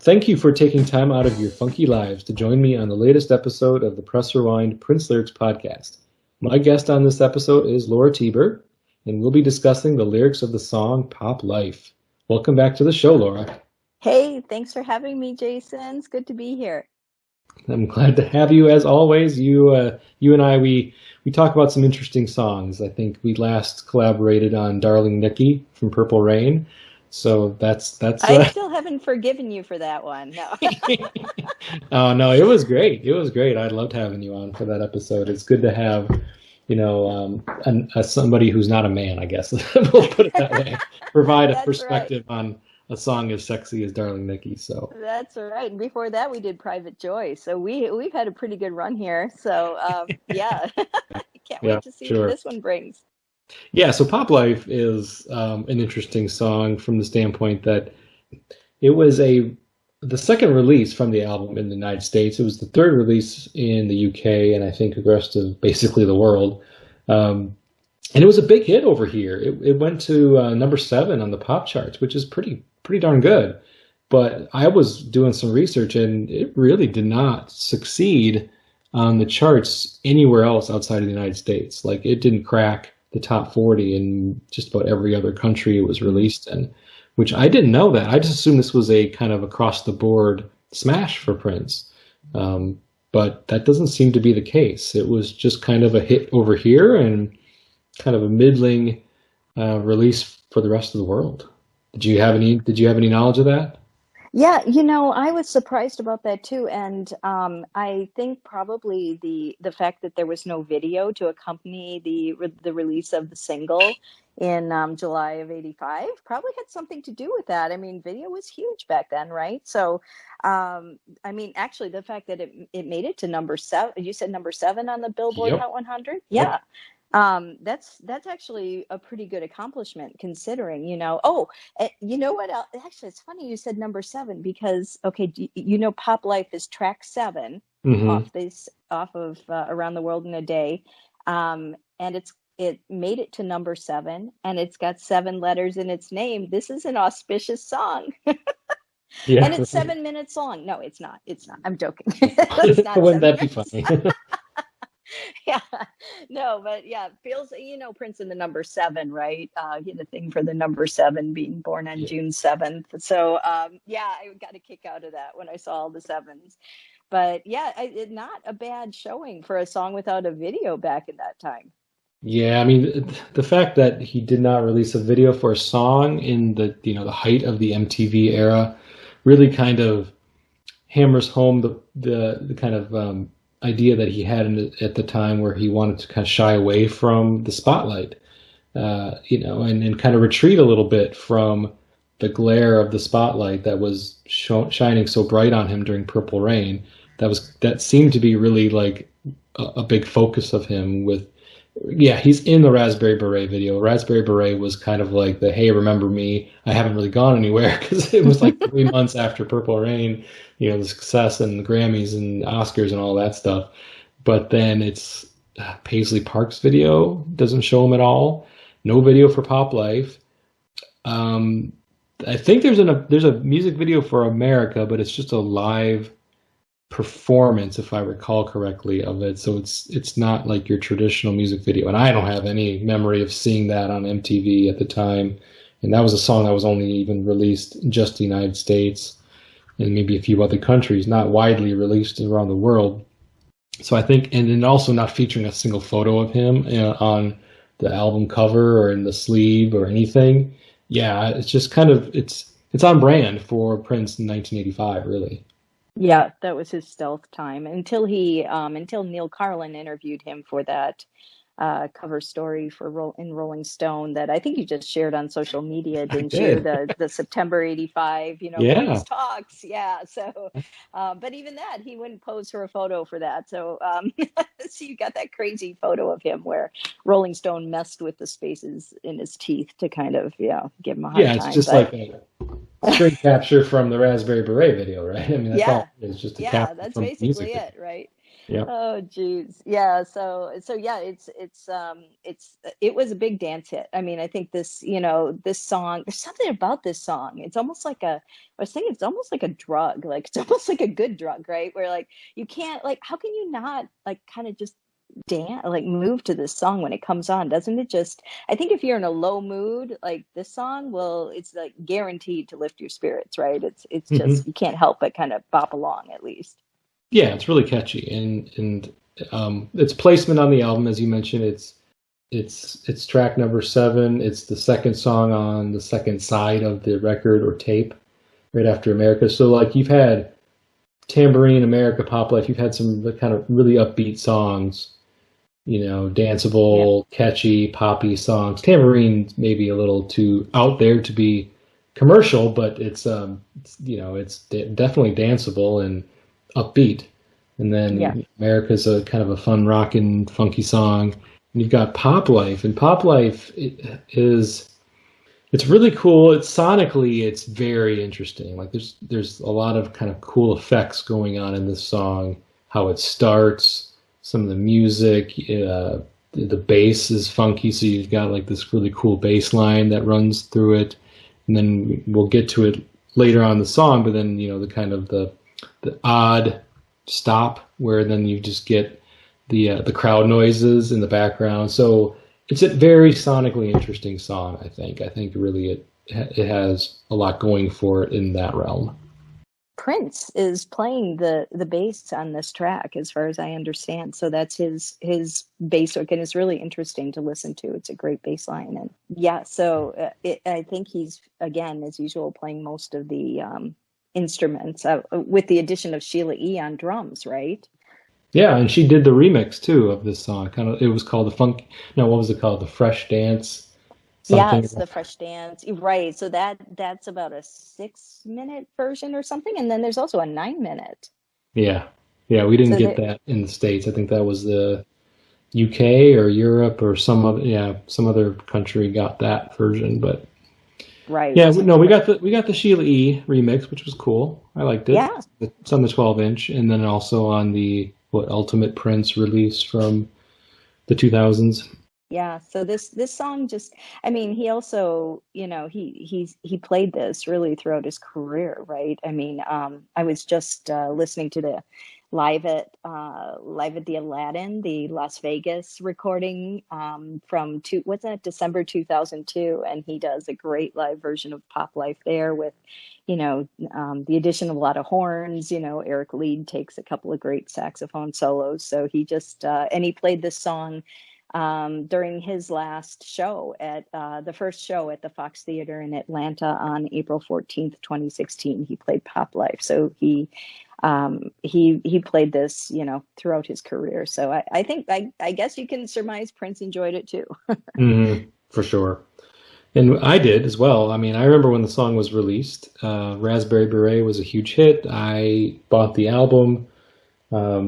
Thank you for taking time out of your funky lives to join me on the latest episode of the Press Rewind Prince Lyrics podcast. My guest on this episode is Laura Tiebert, and we'll be discussing the lyrics of the song Pop Life. Welcome back to the show, Laura. Hey, thanks for having me, Jason. It's good to be here. I'm glad to have you as always. You and I, we talk about some interesting songs. I think we last collaborated on Darling Nikki from Purple Rain. So that's. I still haven't forgiven you for that one. No. Oh no, it was great. It was great. I loved having you on for that episode. It's good to have, somebody who's not a man, I guess. We'll put it that way. Provide a perspective on a song as sexy as Darling Nikki. So that's right. Before that, we did Private Joy. So we've had a pretty good run here. So yeah, can't wait to see what this one brings. Yeah, so Pop Life is an interesting song from the standpoint that it was the second release from the album in the United States. It was the third release in the UK, and I think the rest of basically the world. And it was a big hit over here. It went to number 7 on the pop charts, which is pretty darn good. But I was doing some research, and it really did not succeed on the charts anywhere else outside of the United States. Like, it didn't crack the top 40 in just about every other country it was released in, which I didn't know that. I just assumed this was a kind of across-the-board smash for Prince. But that doesn't seem to be the case. It was just kind of a hit over here and kind of a middling release for the rest of the world. Did you have any knowledge of that? Yeah, I was surprised about that too, and I think probably the fact that there was no video to accompany the release of the single in July of '85 probably had something to do with that. I mean, video was huge back then, right? So, actually, the fact that it made it to number 7, you said number 7 on the Billboard Hot 100, yeah. Yep. That's actually a pretty good accomplishment considering, Oh, you know what? Actually, it's funny you said number 7 because, okay, Pop Life is track 7 off of Around the World in a Day. And it made it to number 7 and it's got 7 letters in its name. This is an auspicious song. Yeah. And it's 7 minutes long. No, it's not. I'm joking. It's not. Wouldn't that be funny? Yeah, no, but yeah, it feels, Prince in the number 7, right? He had a thing for the number 7 being born on June 7th. So, I got a kick out of that when I saw all the 7s. But yeah, not a bad showing for a song without a video back in that time. Yeah, I mean, the fact that he did not release a video for a song in the height of the MTV era really kind of hammers home the kind of idea that he had at the time where he wanted to kind of shy away from the spotlight, and kind of retreat a little bit from the glare of the spotlight that was shining so bright on him during Purple Rain. That seemed to be really like a big focus of him he's in the Raspberry Beret video. Raspberry Beret was kind of like the, hey, remember me? I haven't really gone anywhere, because it was like 3 months after Purple Rain, the success and the Grammys and Oscars and all that stuff. But then it's Paisley Park's video doesn't show him at all. No video for Pop Life. I think there's a music video for America, but it's just a live performance, if I recall correctly, of it. So it's not like your traditional music video, and I don't have any memory of seeing that on MTV at the time. And that was a song that was only even released in just the United States and maybe a few other countries, not widely released around the world. So I think, and then also not featuring a single photo of him on the album cover or in the sleeve or anything. Yeah, it's just kind of it's on brand for Prince in 1985, really. Yeah, that was his stealth time until Neil Carlin interviewed him for that cover story for in Rolling Stone that I think you just shared on social media, I didn't you? did. The September '85, Yeah. Prince talks, yeah. So, but even that, he wouldn't pose for a photo for that. So, so you got that crazy photo of him where Rolling Stone messed with the spaces in his teeth to kind of, give him a hard Yeah, it's time. just But like a screen capture from the Raspberry Beret video, right? I mean, that's yeah, all it is, just a yeah, capture that's from the music basically video. it, right? Yep. Oh geez. Yeah, so yeah, it was a big dance hit. I mean, I think this song, there's something about this song. It's almost like I was thinking it's almost like a drug. Like it's almost like a good drug, right? Where like you can't like how can you not like kind of just dance like move to this song when it comes on? Doesn't it just I think if you're in a low mood, like this song it's like guaranteed to lift your spirits, right? It's Hmm. just you can't help but kind of bop along at least. Yeah, it's really catchy, and its placement on the album, as you mentioned, it's track number 7. It's the second song on the second side of the record or tape, right after America. So like you've had Tambourine, America, Pop Life. You've had some kind of really upbeat songs, Yeah. danceable, catchy, poppy songs. Tambourine maybe a little too out there to be commercial, but it's definitely danceable and upbeat. And Yeah. then America's a kind of a fun, rockin', funky song. And you've got Pop Life, and Pop Life it's really cool. It's sonically, it's very interesting. Like there's a lot of kind of cool effects going on in this song. How it starts, some of the music, the bass is funky, so you've got like this really cool bass line that runs through it, and then we'll get to it later on in the song. But then the kind of the odd stop where then you just get the crowd noises in the background. So it's a very sonically interesting song. I think really it has a lot going for it in that realm. Prince is playing the bass on this track, as far as I understand. So that's his bass work, and it's really interesting to listen to. It's a great bass line, and yeah. So I think he's again, as usual, playing most of the instruments with the addition of Sheila E on drums, right? Yeah, and she did the remix too of this song. Kind of, it was called the funk. No, what was it called? The Fresh Dance, something. Yes, the Fresh Dance. Right. So that's about a 6-minute version or something, and then there's also a 9-minute. Yeah, yeah. We didn't So get that that in the States. I think that was the UK or Europe or some other country got that version. But yeah, right, no, we got the Sheila E remix, which was cool. I liked it. yeah. It's on the 12-inch, and then also on the Ultimate Prince release from the 2000s. Yeah, so this song just I mean, he also, he played this really throughout his career, right? I mean, I was just listening to the live at the Aladdin, the Las Vegas recording from what's that, December 2002, and he does a great live version of Pop Life there with, the addition of a lot of horns. Eric Lead takes a couple of great saxophone solos, so he just and he played this song during his last show at the first show at the Fox Theater in Atlanta on April 14th, 2016. He played Pop Life. So he played this, throughout his career. So I think, I guess you can surmise Prince enjoyed it too. For sure. And I did as well. I mean, I remember when the song was released. Raspberry Beret was a huge hit. I bought the album. I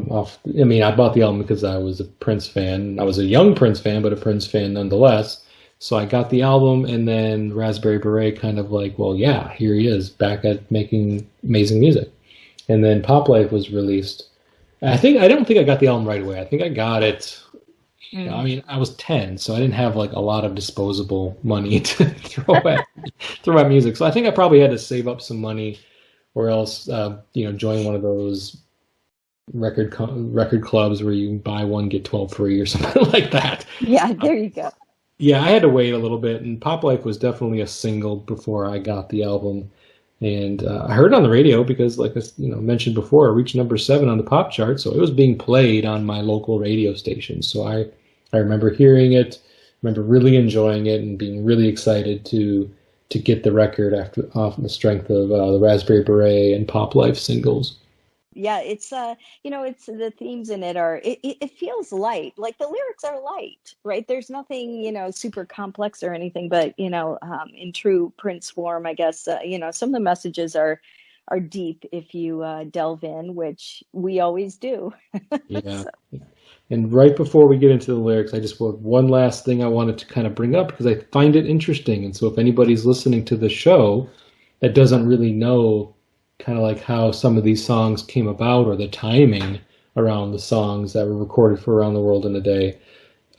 mean, I bought the album because I was a Prince fan. I was a young Prince fan, but a Prince fan nonetheless. So I got the album, and then Raspberry Beret kind of like, well, yeah, here he is back at making amazing music. And then Pop Life was released. I don't think I got the album right away. I think I got it. I Mm. mean, I was 10, so I didn't have like a lot of disposable money to throw at music. So I think I probably had to save up some money, or else, join one of those record clubs where you buy one get 12 free or something like that. Yeah, there you go. Yeah, I had to wait a little bit, and Pop Life was definitely a single before I got the album. And I heard it on the radio because, like I mentioned before, it reached number 7 on the pop chart, so it was being played on my local radio station. So I remember hearing it, remember really enjoying it, and being really excited to get the record off the strength of the Raspberry Beret and Pop Life singles. Yeah, it's it's the themes in it are it feels light. Like the lyrics are light, right? There's nothing, super complex or anything, but in true Prince form, I guess, some of the messages are deep if you delve in, which we always do. Yeah. So, And right before we get into the lyrics, I just want one last thing I wanted to kind of bring up because I find it interesting. And so if anybody's listening to the show that doesn't really know kind of like how some of these songs came about or the timing around the songs that were recorded for Around the World in a Day,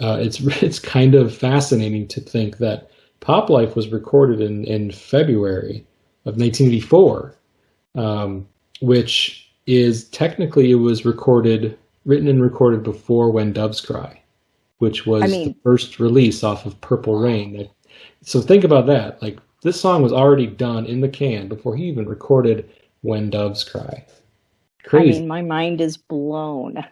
it's kind of fascinating to think that Pop Life was recorded in February of 1984, which is technically it was written and recorded before When Doves Cry, which I was the mean, first release off of Purple Rain. So think about that. Like this song was already done in the can before he even recorded When Doves Cry. Crazy. my mind is blown.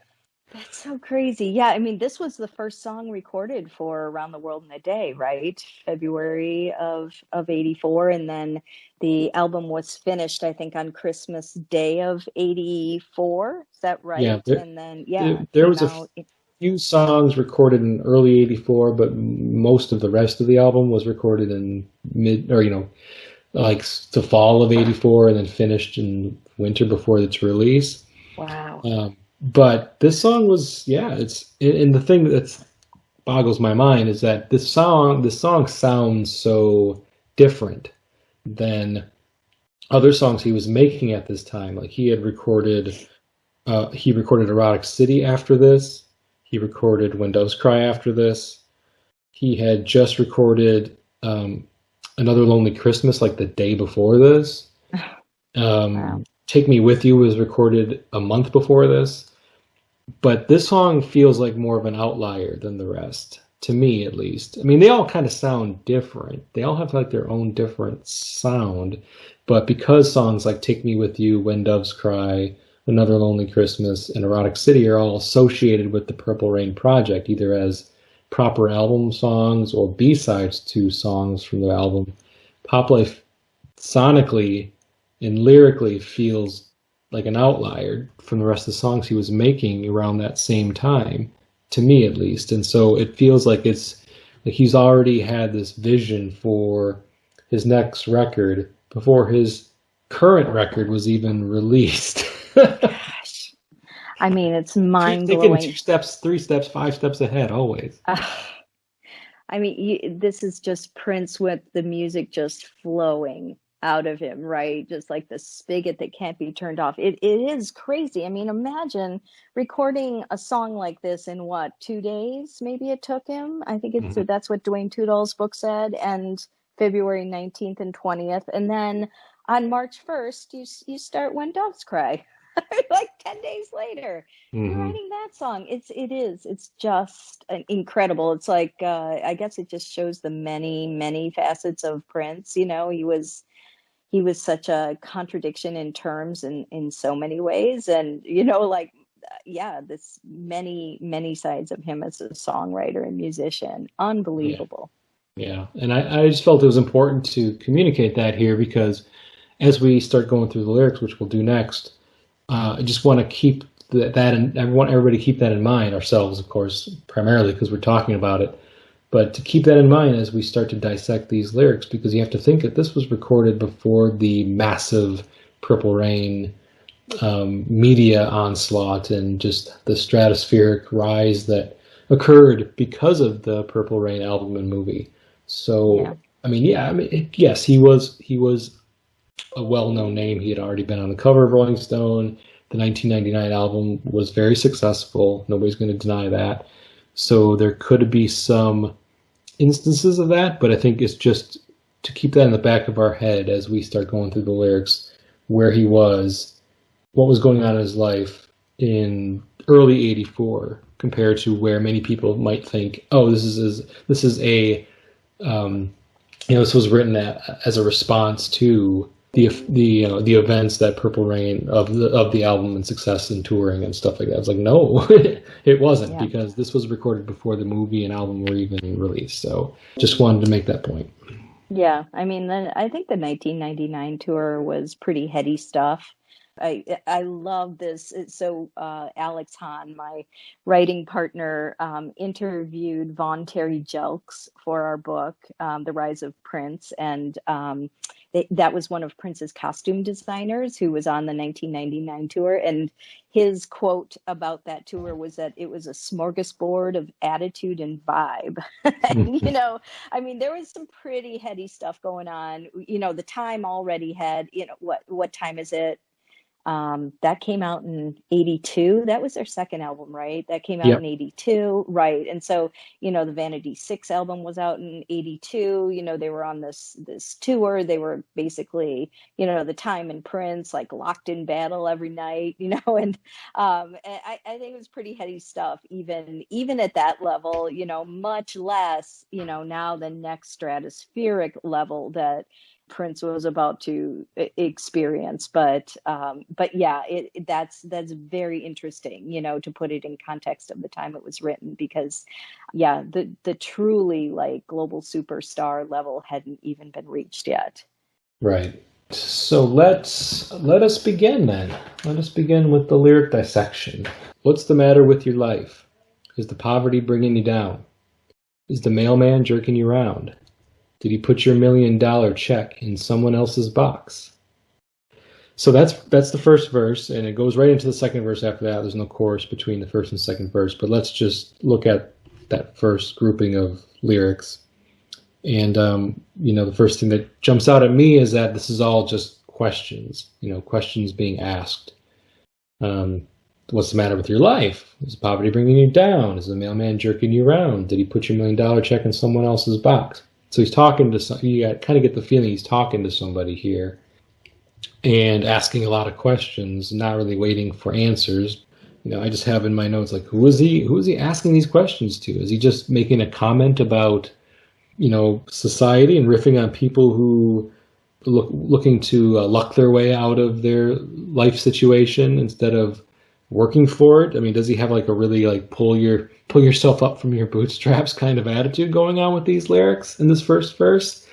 That's so crazy. Yeah, this was the first song recorded for Around the World in a Day, right? February of 84, and then the album was finished, I think, on Christmas Day of 84. Is that Yeah, right? there, And then there, yeah, it there came was a out. few songs recorded in early '84, but most of the rest of the album was recorded in mid or like the fall of '84 and then finished in winter before its release. Wow. But this song was, yeah, and the thing that boggles my mind is that this song sounds so different than other songs he was making at this time. Like he recorded Erotic City after this. He recorded When Doves Cry after this. He had just recorded Another Lonely Christmas like the day before this. Wow. Take Me With You was recorded a month before this. But this song feels like more of an outlier than the rest, to me at least. I mean, they all kind of sound different. They all have like their own different sound. But because songs like Take Me With You, When Doves Cry, Another Lonely Christmas, and Erotic City are all associated with the Purple Rain project, either as proper album songs or B-sides to songs from the album, Pop Life sonically and lyrically feels like an outlier from the rest of the songs he was making around that same time, to me at least. And so it feels like it's like he's already had this vision for his next record before his current record was even released. Gosh. It's mind Thinking two blowing. steps, three steps, five steps ahead always. This is just Prince with the music just flowing out of him, right? Just like the spigot that can't be turned off. It is crazy. Imagine recording a song like this in what, 2 days? Maybe it took him. I think Mhm. that's what Dwayne Tudall's book said, and February 19th and 20th. And then on March 1st, you start When Doves Cry. Like 10 days later you're Mhm. writing that song. It's just incredible. It's like I guess it just shows the many facets of Prince. He was such a contradiction in terms and in so many ways, and yeah, this many sides of him as a songwriter and musician. Yeah. Unbelievable. Yeah. And I just felt it was important to communicate that here because as we start going through the lyrics, which we'll do next, I just want to keep that and I want everybody to keep that in mind, ourselves, of course, primarily because we're talking about it, but to keep that in mind as we start to dissect these lyrics, because you have to think that this was recorded before the massive Purple Rain media onslaught and just the stratospheric rise that occurred because of the Purple Rain album and movie. Yeah. So, yeah, yes, he was a well-known name. He had already been on the cover of Rolling Stone. The 1999 album was very successful. Nobody's going to deny that. So there could be some instances of that, but I think it's just to keep that in the back of our head as we start going through the lyrics, where he was, what was going on in his life in early '84 compared to where many people might think, oh, this is a this was written as a response to the events that Purple Rain of the album and success and touring and stuff like that. It's like no, it wasn't Yeah. because this was recorded before the movie and album were even released. So just wanted to make that point. Yeah, I think the 1999 tour was pretty heady stuff. I love this. So Alex Hahn, my writing partner, interviewed Von Terry Jelks for our book, The Rise of Prince, and that was one of Prince's costume designers who was on the 1999 tour. And his quote about that tour was that it was a smorgasbord of attitude and vibe. And, I mean, there was some pretty heady stuff going on. The Time already had, what time is it? That came out in 82. That was their second album, right? That came out Yep. in 82. Right. And so, the Vanity 6 album was out in 82. They were on this tour. They were basically, the Time and Prince, like locked in battle every night, and I think it was pretty heady stuff, even at that level, much less, now the next stratospheric level that Prince was about to experience. But yeah, that's very interesting, to put it in context of the time it was written, because yeah, the truly like global superstar level hadn't even been reached yet. Right. So let us begin then. Let us begin with the lyric dissection. What's the matter with your life? Is the poverty bringing you down? Is the mailman jerking you round? Did you put your $1 million check in someone else's box? So that's the first verse, and it goes right into the second verse after that. There's no chorus between the first and second verse, but let's just look at that first grouping of lyrics. And, the first thing that jumps out at me is that this is all just questions, questions being asked. What's the matter with your life? Is poverty bringing you down? Is the mailman jerking you around? Did he put your $1 million check in someone else's box? So he's talking to you kind of get the feeling he's talking to somebody here and asking a lot of questions, not really waiting for answers. I just have in my notes, like, who is he asking these questions to? Is he just making a comment about, society and riffing on people who looking to luck their way out of their life situation instead of working for it? I mean, does he have like a really like pull yourself up from your bootstraps kind of attitude going on with these lyrics in this first verse?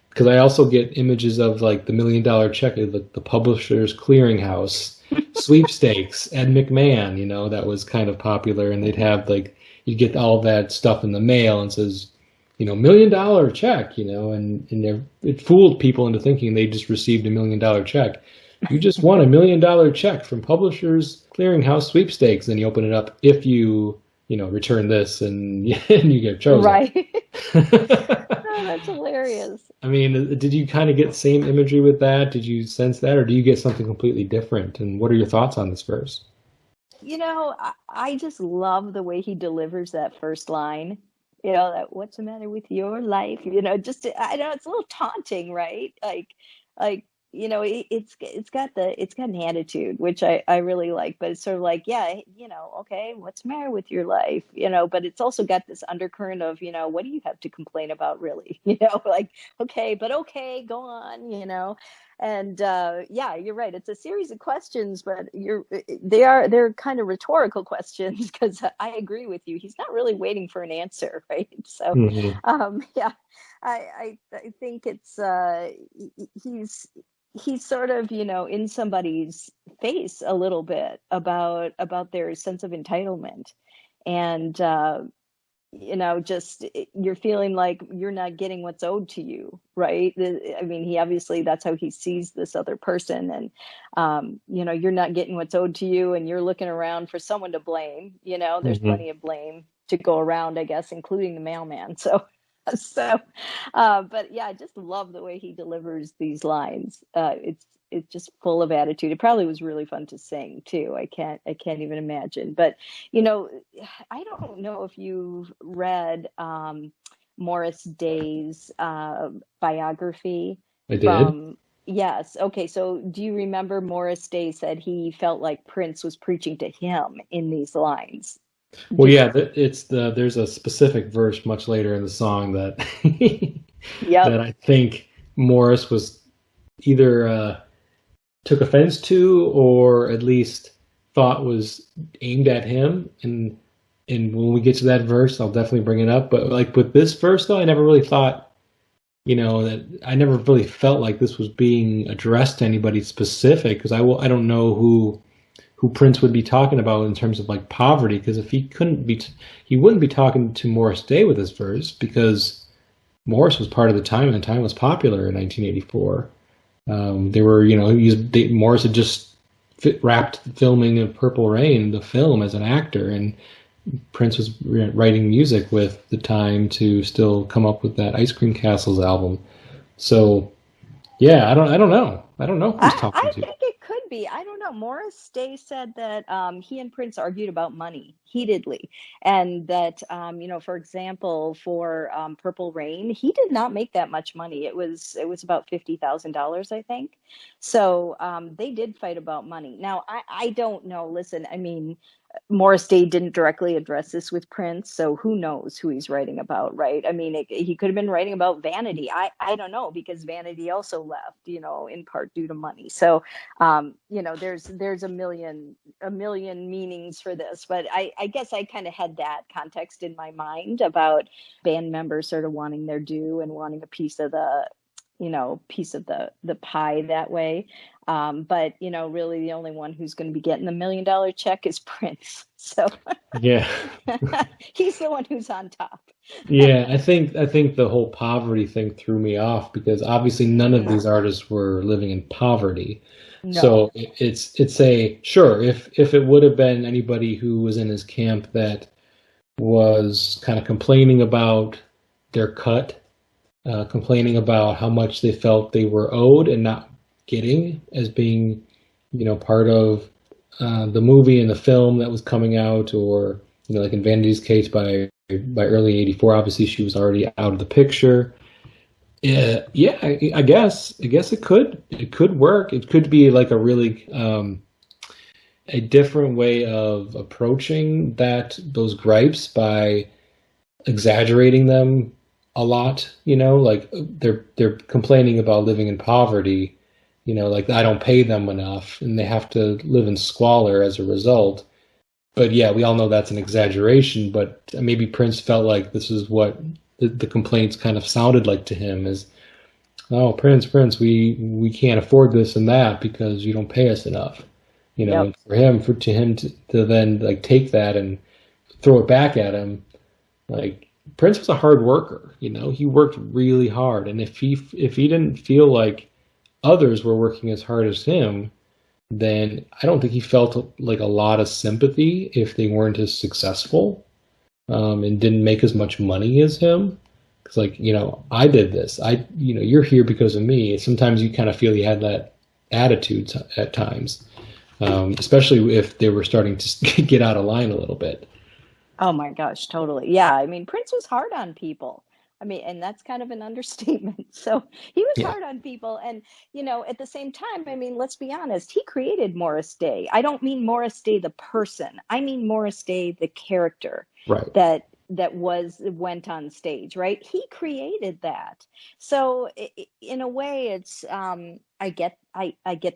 Because I also get images of like the $1 million check, the Publishers Clearinghouse sweepstakes, Ed McMahon, that was kind of popular, and they'd have like, you'd get all that stuff in the mail and says, $1 million check, and it fooled people into thinking they just received $1 million check. You just won $1 million check from Publishers Clearinghouse sweepstakes, and you open it up if you, return this and you get chosen. Right. Oh, that's hilarious. I mean, did you kind of get the same imagery with that? Did you sense that, or do you get something completely different? And what are your thoughts on this verse? I just love the way he delivers that first line. That what's the matter with your life? I know it's a little taunting, right? Like it's got an attitude, which I really like, but it's sort of like, yeah, okay, what's the matter with your life? But it's also got this undercurrent of, what do you have to complain about, really? Like, okay, go on. And yeah, you're right. It's a series of questions, but they're kind of rhetorical questions, because I agree with you. He's not really waiting for an answer, right? So, yeah, I think it's he's sort of, in somebody's face a little bit about their sense of entitlement, and just you're feeling like you're not getting what's owed to you, right? I mean, he obviously, that's how he sees this other person, and you're not getting what's owed to you, and you're looking around for someone to blame. There's plenty of blame to go around, I guess, including the mailman. So but yeah, I just love the way he delivers these lines. It's just full of attitude. It probably was really fun to sing too. I can't even imagine. But I don't know if you've read Morris Day's biography. I did. Yes. Okay. So do you remember Morris Day said he felt like Prince was preaching to him in these lines? Well, yeah, there's a specific verse much later in the song that that I think Morris was either took offense to, or at least thought was aimed at him. And when we get to that verse, I'll definitely bring it up. But like with this verse, though, I never really thought that I never really felt like this was being addressed to anybody specific, because I don't know who Prince would be talking about in terms of like poverty, because if he wouldn't be talking to Morris Day with his verse, because Morris was part of the time, and the time was popular in 1984. They were, Morris had just wrapped filming of Purple Rain, the film, as an actor, and Prince was writing music with the time to still come up with that Ice Cream Castles album. So yeah, I don't know who he's talking I to. think it could be. I don't know. Morris Day said that he and Prince argued about money heatedly, and that for example, for Purple Rain, he did not make that much money. It was about $50,000, I think. So they did fight about money. Now I don't know. Listen, I mean, Morris Day didn't directly address this with Prince, so who knows who he's writing about, right? I mean, he could have been writing about Vanity. I don't know, because Vanity also left, in part due to money. So, there's a million meanings for this, but I guess I kind of had that context in my mind about band members sort of wanting their due and wanting a piece of the pie that way. But really the only one who's going to be getting the $1 million check is Prince. So Yeah. he's the one who's on top. Yeah, I think the whole poverty thing threw me off, because obviously none of these artists were living in poverty. So No. it's a sure, if it would have been anybody who was in his camp that was kind of complaining about their cut, complaining about how much they felt they were owed and not getting, as being, part of the movie and the film that was coming out, or like in Vanity's case, by early '84, obviously she was already out of the picture. Yeah, yeah, I guess it could work. It could be like a different way of approaching those gripes, by exaggerating them a lot. Like they're complaining about living in poverty. Like I don't pay them enough, and they have to live in squalor as a result. But yeah, we all know that's an exaggeration. But maybe Prince felt like this is what the complaints kind of sounded like to him: is, oh, Prince, we can't afford this and that because you don't pay us enough. Yep. And to then like take that and throw it back at him. Like, Prince was a hard worker. He worked really hard, and if he didn't feel like others were working as hard as him, then I don't think he felt like a lot of sympathy if they weren't as successful, and didn't make as much money as him. Because, like, I did this. You're here because of me. Sometimes you kind of feel he had that attitude at times, especially if they were starting to get out of line a little bit. Oh my gosh, totally. Yeah, I mean, Prince was hard on people. I mean, and that's kind of an understatement. So he was Yeah, hard on people. And, at the same time, I mean, let's be honest, he created Morris Day. I don't mean Morris Day the person. I mean Morris Day the character right. that went on stage, right? He created that. So in a way, it's I get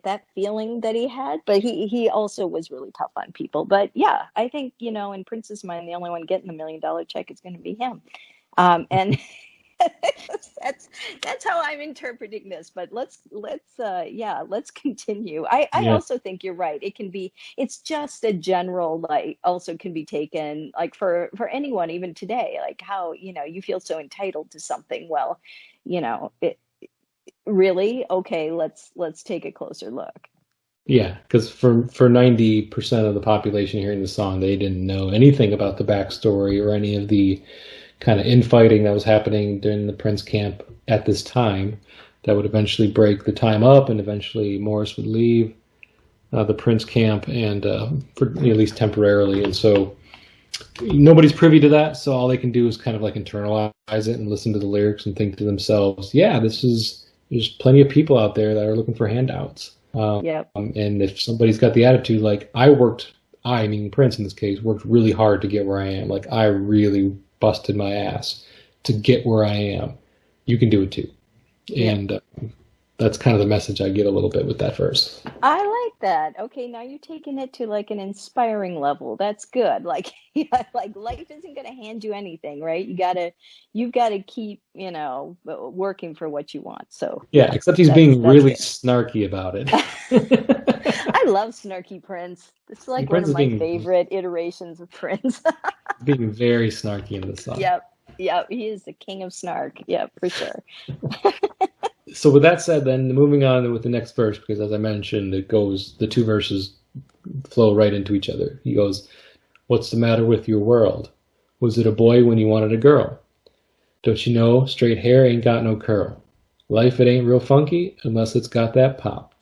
that feeling that he had, but he also was really tough on people. But yeah, I think, in Prince's mind, the only one getting the $1 million check is going to be him. And that's that's how I'm interpreting this. But let's continue. I Yeah. also think you're right. It's just a general, like, also can be taken like for anyone, even today, like how, you feel so entitled to something. Well, it really, okay, let's take a closer look. Yeah, because for 90% of the population hearing the song, they didn't know anything about the backstory or any of the kind of infighting that was happening during the Prince camp at this time. That would eventually break the time up, and eventually Morris would leave the Prince camp, and for at least temporarily. And so nobody's privy to that. So all they can do is kind of like internalize it and listen to the lyrics and think to themselves, yeah, there's plenty of people out there that are looking for handouts. Yep. And if somebody's got the attitude like I, meaning Prince in this case, worked really hard to get where I am. Like, I really busted my ass to get where I am. You can do it too. Yep. And that's kind of the message I get a little bit with that verse. I like that. Okay, now you're taking it to like an inspiring level. That's good. Like, yeah, like life isn't going to hand you anything, right? You've got to keep, working for what you want. So Yeah, yeah, except he's that's being that's really good. snarky about it. I love snarky Prince. It's like one Prince of is my being favorite iterations of Prince. very snarky in this song. Yep. Yep. He is the king of snark. Yep, for sure. So with that said, then moving on with the next verse, because as I mentioned, the two verses flow right into each other. He goes, "What's the matter with your world? Was it a boy when you wanted a girl? Don't you know straight hair ain't got no curl? Life it ain't real funky unless it's got that pop."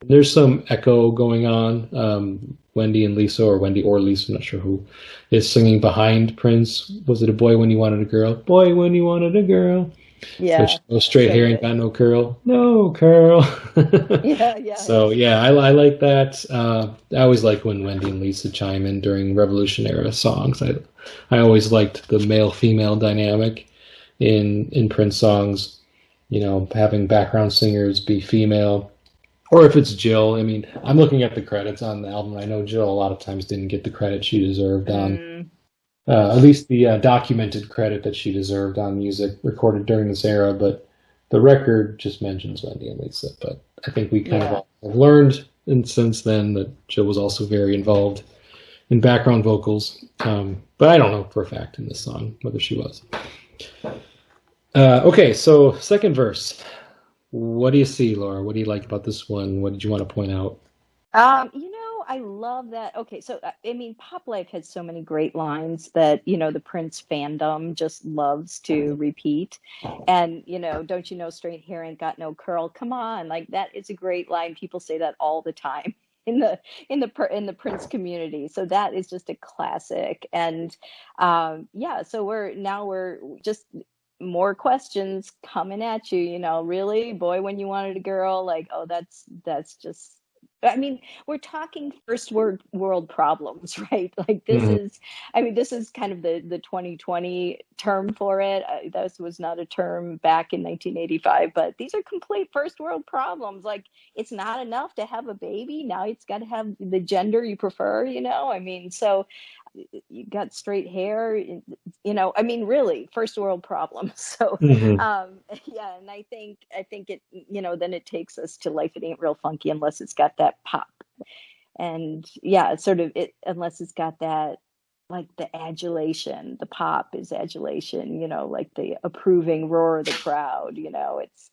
There's some echo going on. Wendy and Lisa, or Wendy or Lisa, I'm not sure who, is singing behind Prince. Was it a boy when you wanted a girl? Boy when you wanted a girl. Yeah. No straight So hair ain't good. got no curl. No curl. Yeah, yeah. So yeah, I like that. I always like when Wendy and Lisa chime in during Revolution era songs. I always liked the male female dynamic in Prince songs. Having background singers be female. Or if it's Jill, I mean, I'm looking at the credits on the album. I know Jill a lot of times didn't get the credit she deserved on, Mm, at least the documented credit that she deserved on music recorded during this era. But the record just mentions Wendy and Lisa. But I think we kind of yeah. all have learned since then that Jill was also very involved in background vocals. But I don't know for a fact in this song whether she was. Okay, so second verse. What do you see, Laura? What do you like about this one? What did you want to point out? I love that. Okay, so I mean, Pop Life has so many great lines that, the Prince fandom just loves to repeat. And, don't you know straight hair ain't got no curl? Come on, like that is a great line. People say that all the time in the Prince community. So that is just a classic. And yeah, so we're just more questions coming at you, really, boy when you wanted a girl, like, oh, that's just, I mean, we're talking first world problems, right? Like Mhm. this is kind of the 2020 term for it. This was not a term back in 1985, but these are complete first world problems. Like, it's not enough to have a baby. Now it's got to have the gender you prefer, I mean, so you got straight hair, I mean, really first world problems. So Mhm. yeah, and I think it, then it takes us to life it ain't real funky unless it's got that pop. And yeah, it's sort of it, unless it's got that, like the adulation. The pop is adulation, like the approving roar of the crowd. It's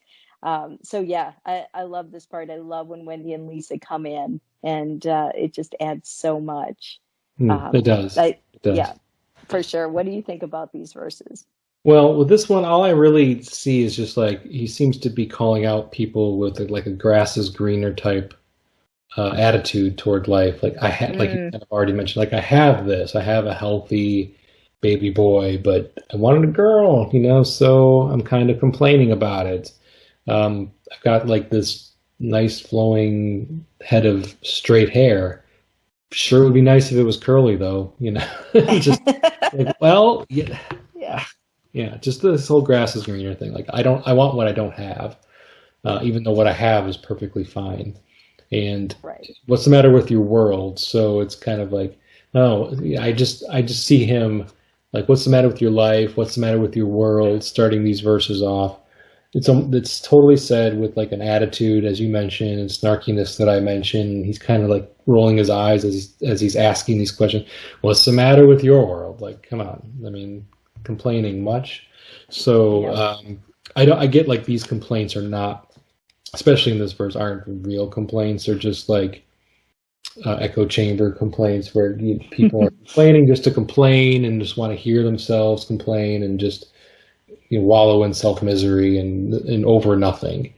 so yeah, I love this part. I love when Wendy and Lisa come in, and it just adds so much. It does. I It does. Yeah, for sure. What do you think about these verses? Well, with this one, all I really see is just like he seems to be calling out people with like a grass is greener type attitude toward life. Like like you Mm, kind of already mentioned, like I have this, I have a healthy baby boy, but I wanted a girl, so I'm kind of complaining about it. I've got like this nice flowing head of straight hair. Sure would be nice if it was curly though, just like, well, yeah, yeah, yeah, just this whole grass is greener thing. Like I want what I don't have, even though what I have is perfectly fine. And right. what's the matter with your world? So it's kind of like, oh, I just see him like, what's the matter with your life? What's the matter with your world? Starting these verses off. It's totally said with like an attitude, as you mentioned, and snarkiness that I mentioned. He's kind of like rolling his eyes as he's asking these questions. What's the matter with your world? Like, come on. I mean, complaining much. So Yep. I get like these complaints are not, especially in this verse, aren't real complaints. They're just like echo chamber complaints where people are complaining just to complain and just want to hear themselves complain and just wallow in self misery and over nothing.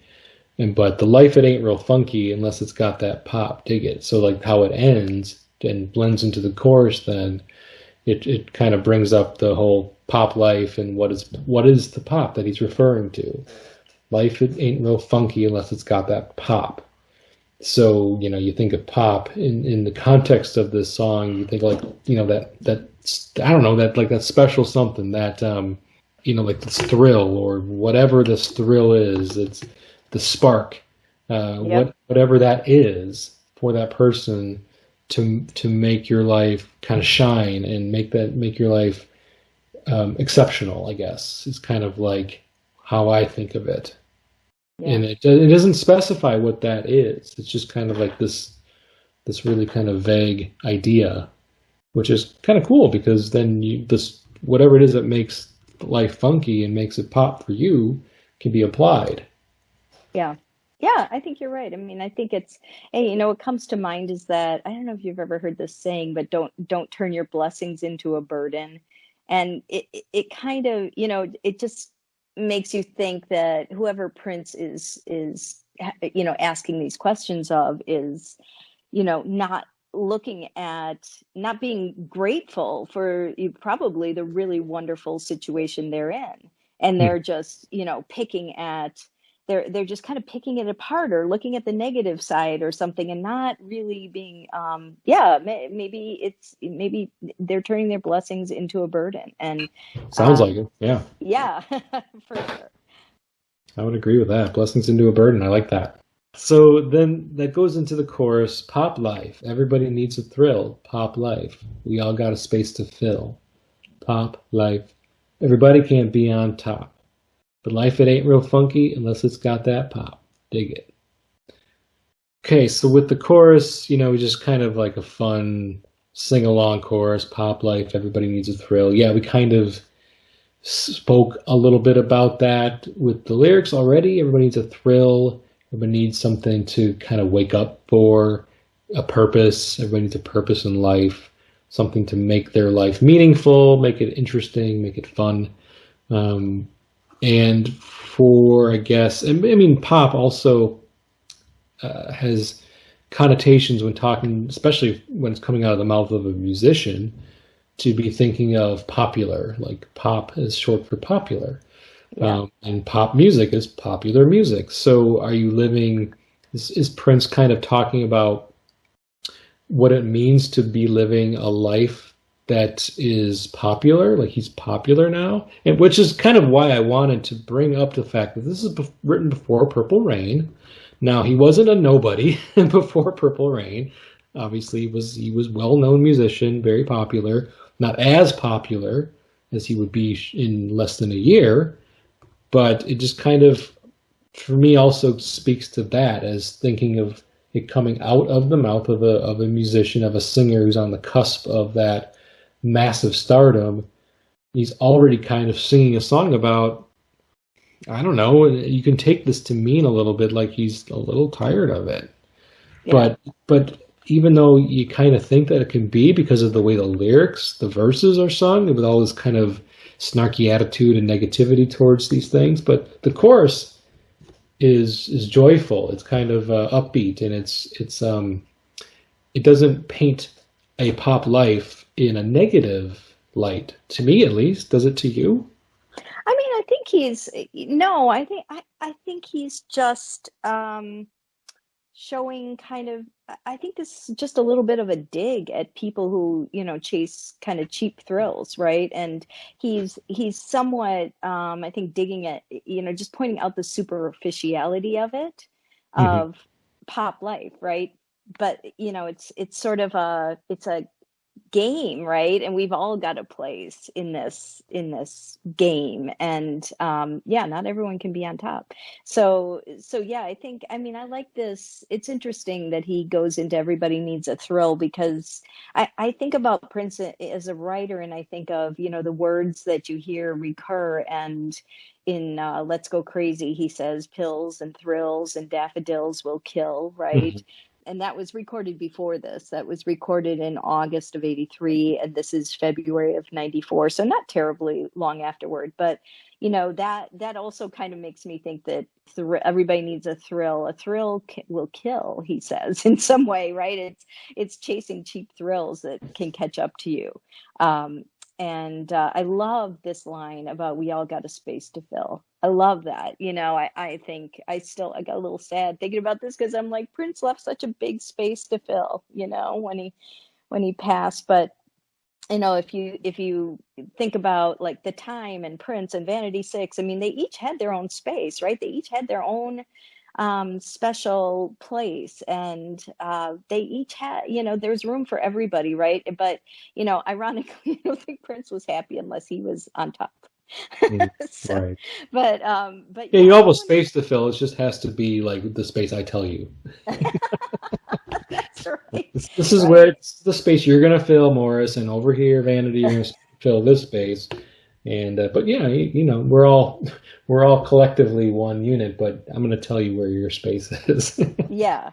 But the life it ain't real funky unless it's got that pop. Dig it. So like how it ends and blends into the chorus, then it kind of brings up the whole pop life and what is the pop that he's referring to. Life it ain't real funky unless it's got that pop. So you think of pop in the context of this song. You think like that I don't know, that like that special something that like this thrill or whatever this thrill is. It's the spark, Yep. whatever that is for that person to make your life kind of shine and make your life exceptional. I guess is kind of like how I think of it, Yeah. and it doesn't specify what that is. It's just kind of like this really kind of vague idea, which is kind of cool because then this whatever it is that makes life funky and makes it pop for you can be applied. Yeah. Yeah, I think you're right. I mean, I think it's, hey, what comes to mind is that I don't know if you've ever heard this saying, but don't turn your blessings into a burden. And it kind of, it just makes you think that whoever Prince is asking these questions of is, not looking at, not being grateful for probably the really wonderful situation they're in. And Hmm. they're just, picking at, they're just kind of picking it apart or looking at the negative side or something and not really being, maybe they're turning their blessings into a burden. And Sounds like um, it. Yeah, yeah, for sure. I would agree with that. Blessings into a burden. I like that. So then that goes into the chorus. Pop life. Everybody needs a thrill. Pop life. We all got a space to fill. Pop life. Everybody can't be on top. But life, it ain't real funky unless it's got that pop. Dig it. Okay, so with the chorus, just kind of like a fun sing along chorus, pop life, everybody needs a thrill. Yeah, we kind of spoke a little bit about that with the lyrics already. Everybody needs a thrill. Everybody needs something to kind of wake up for, a purpose. Everybody needs a purpose in life, something to make their life meaningful, make it interesting, make it fun. Um, and for, I guess, I mean, pop also has connotations when talking, especially when it's coming out of the mouth of a musician, to be thinking of popular, like pop is short for popular, Yeah. and pop music is popular music. So, are you living? Is Prince kind of talking about what it means to be living a life that is popular? Like he's popular now, and which is kind of why I wanted to bring up the fact that this is written before Purple Rain. Now he wasn't a nobody before Purple Rain. Obviously, he was well-known musician, very popular. Not as popular as he would be in less than a year, but it just kind of, for me, also speaks to that as thinking of it coming out of the mouth of a musician, of a singer who's on the cusp of that massive stardom. He's already kind of singing a song about, I don't know, you can take this to mean a little bit like he's a little tired of it. Yeah. But even though you kind of think that it can be because of the way the lyrics, the verses are sung with all this kind of snarky attitude and negativity towards these things, but the chorus is joyful. It's kind of upbeat, and it doesn't paint a pop life in a negative light. To me, at least, does it to you? I mean, I think he's, no, I think he's just, showing kind of, I think this is just a little bit of a dig at people who, chase kind of cheap thrills, right? And he's somewhat, I think, digging at, just pointing out the superficiality of it, Hmm. of pop life, right? But it's sort of it's a game, right? And we've all got a place in this game. And yeah, not everyone can be on top. So yeah, I think, I mean, I like this. It's interesting that he goes into everybody needs a thrill, because I think about Prince as a writer, and I think of, the words that you hear recur. And in Let's Go Crazy, he says pills and thrills and daffodils will kill, right? Hmm. And that was recorded before this. That was recorded in August of 83, and this is February of 94. So not terribly long afterward. But that also kind of makes me think that everybody needs a thrill. A thrill will kill, he says, in some way, right? It's chasing cheap thrills that can catch up to you. Um, and I love this line about we all got a space to fill. I love that. I think I got a little sad thinking about this, because I'm like, Prince left such a big space to fill, when he passed. But if you think about like the Time and Prince and Vanity Six, I mean, they each had their own space, right? They each had their own special place, and they each had, there's room for everybody, right? But ironically, I don't think Prince was happy unless he was on top. Mm, So, right. but Yeah, yeah, you I have a wonder. space to fill. It just has to be like the space I tell you. That's right, This is where right, it's the space you're gonna fill, Morris, and over here, Vanity, you're gonna fill this space. And but yeah, we're all collectively one unit. But I'm gonna tell you where your space is. yeah.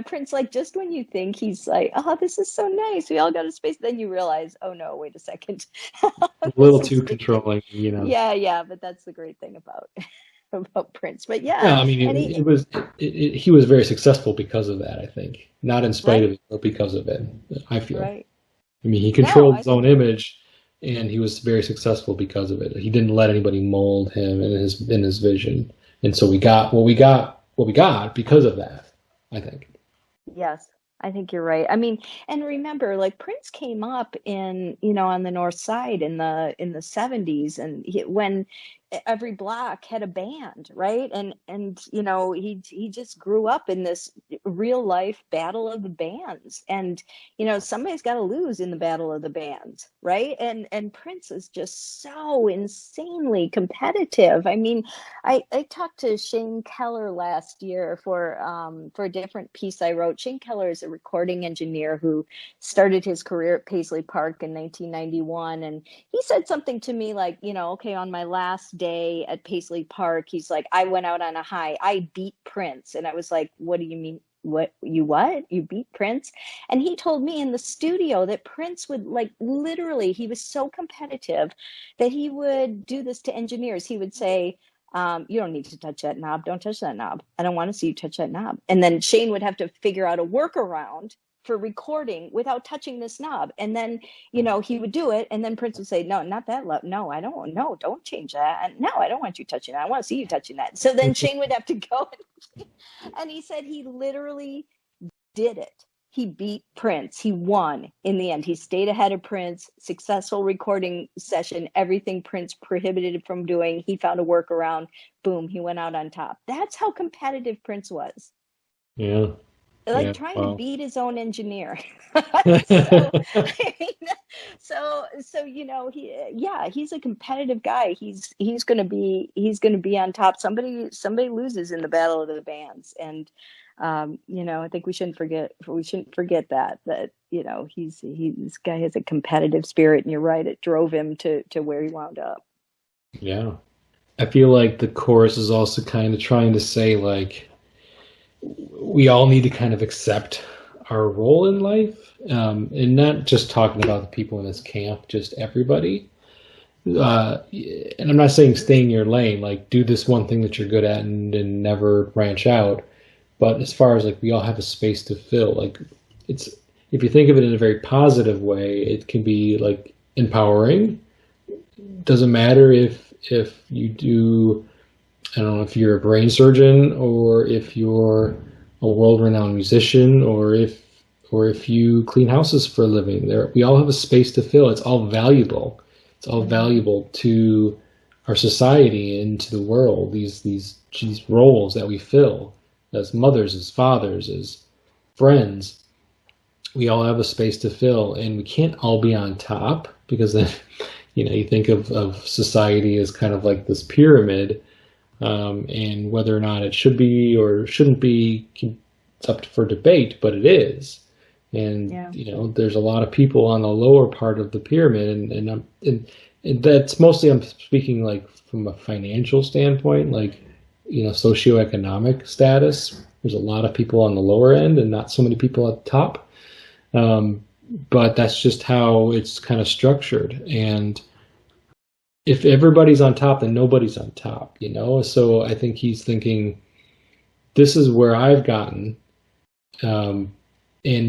Prince, like, just when you think he's like, oh, this is so nice, we all got a space, then you realize, oh no, wait a second, A little this is too controlling. yeah, yeah, but that's the great thing about about Prince. But yeah, Yeah, I mean, and he, he was very successful because of that. I think not in spite of right, it, but because of it. I feel. right. I mean, he No, controlled I his own think you're right. image, and he was very successful because of it. He didn't let anybody mold him in his vision, and so we got because of that. I think. Yes, I think you're right. I mean, and remember, like, Prince came up in, on the North Side in the 70s, and when every block had a band, right? And he just grew up in this real life battle of the bands, and somebody's got to lose in the battle of the bands, right? And Prince is just so insanely competitive. I mean, I talked to Shane Keller last year for a different piece I wrote. Shane Keller is a recording engineer who started his career at Paisley Park in 1991, and he said something to me like, okay, on my last day at Paisley Park, he's like, I went out on a high. I beat Prince, and I was like, what do you mean? What? You beat Prince? And he told me in the studio that Prince would, like, literally, he was so competitive that he would do this to engineers. He would say, you don't need to touch that knob. Don't touch that knob. I don't want to see you touch that knob. And then Shane would have to figure out a workaround for recording without touching this knob. And then, he would do it. And then Prince would say, no, not that loud. No, I don't. No, don't change that. And no, I don't want you touching that. I want to see you touching that. So then Shane would have to go. And he said he literally did it. He beat Prince. He won in the end. He stayed ahead of Prince. Successful recording session. Everything Prince prohibited him from doing, he found a workaround. Boom, he went out on top. That's how competitive Prince was. Yeah. Like Yeah. trying to Wow. beat his own engineer. So, I mean, he's a competitive guy. He's gonna be on top. Somebody loses in the battle of the bands, and I think we shouldn't forget that he's this guy has a competitive spirit, and you're right, it drove him to where he wound up. Yeah. I feel like the chorus is also kind of trying to say like we all need to kind of accept our role in life, and not just talking about the people in this camp, just everybody. And I'm not saying stay in your lane, like do this one thing that you're good at and never branch out. But as far as like we all have a space to fill, like it's if you think of it in a very positive way, it can be like empowering. Doesn't matter if you do, I don't know, if you're a brain surgeon or if you're a world-renowned musician or if you clean houses for a living. We all have a space to fill. It's all valuable. It's all Mm-hmm. valuable to our society and to the world. These roles that we fill as mothers, as fathers, as friends. We all have a space to fill, and we can't all be on top because then, you think of society as kind of like this pyramid, and whether or not it should be or shouldn't be, it's up for debate, but it is. And Yeah. there's a lot of people on the lower part of the pyramid, and that's mostly I'm speaking like from a financial standpoint, like socioeconomic status. There's a lot of people on the lower end and not so many people at the top. Um, but that's just how it's kind of structured. And if everybody's on top, then nobody's on top. So I think he's thinking, this is where I've gotten, and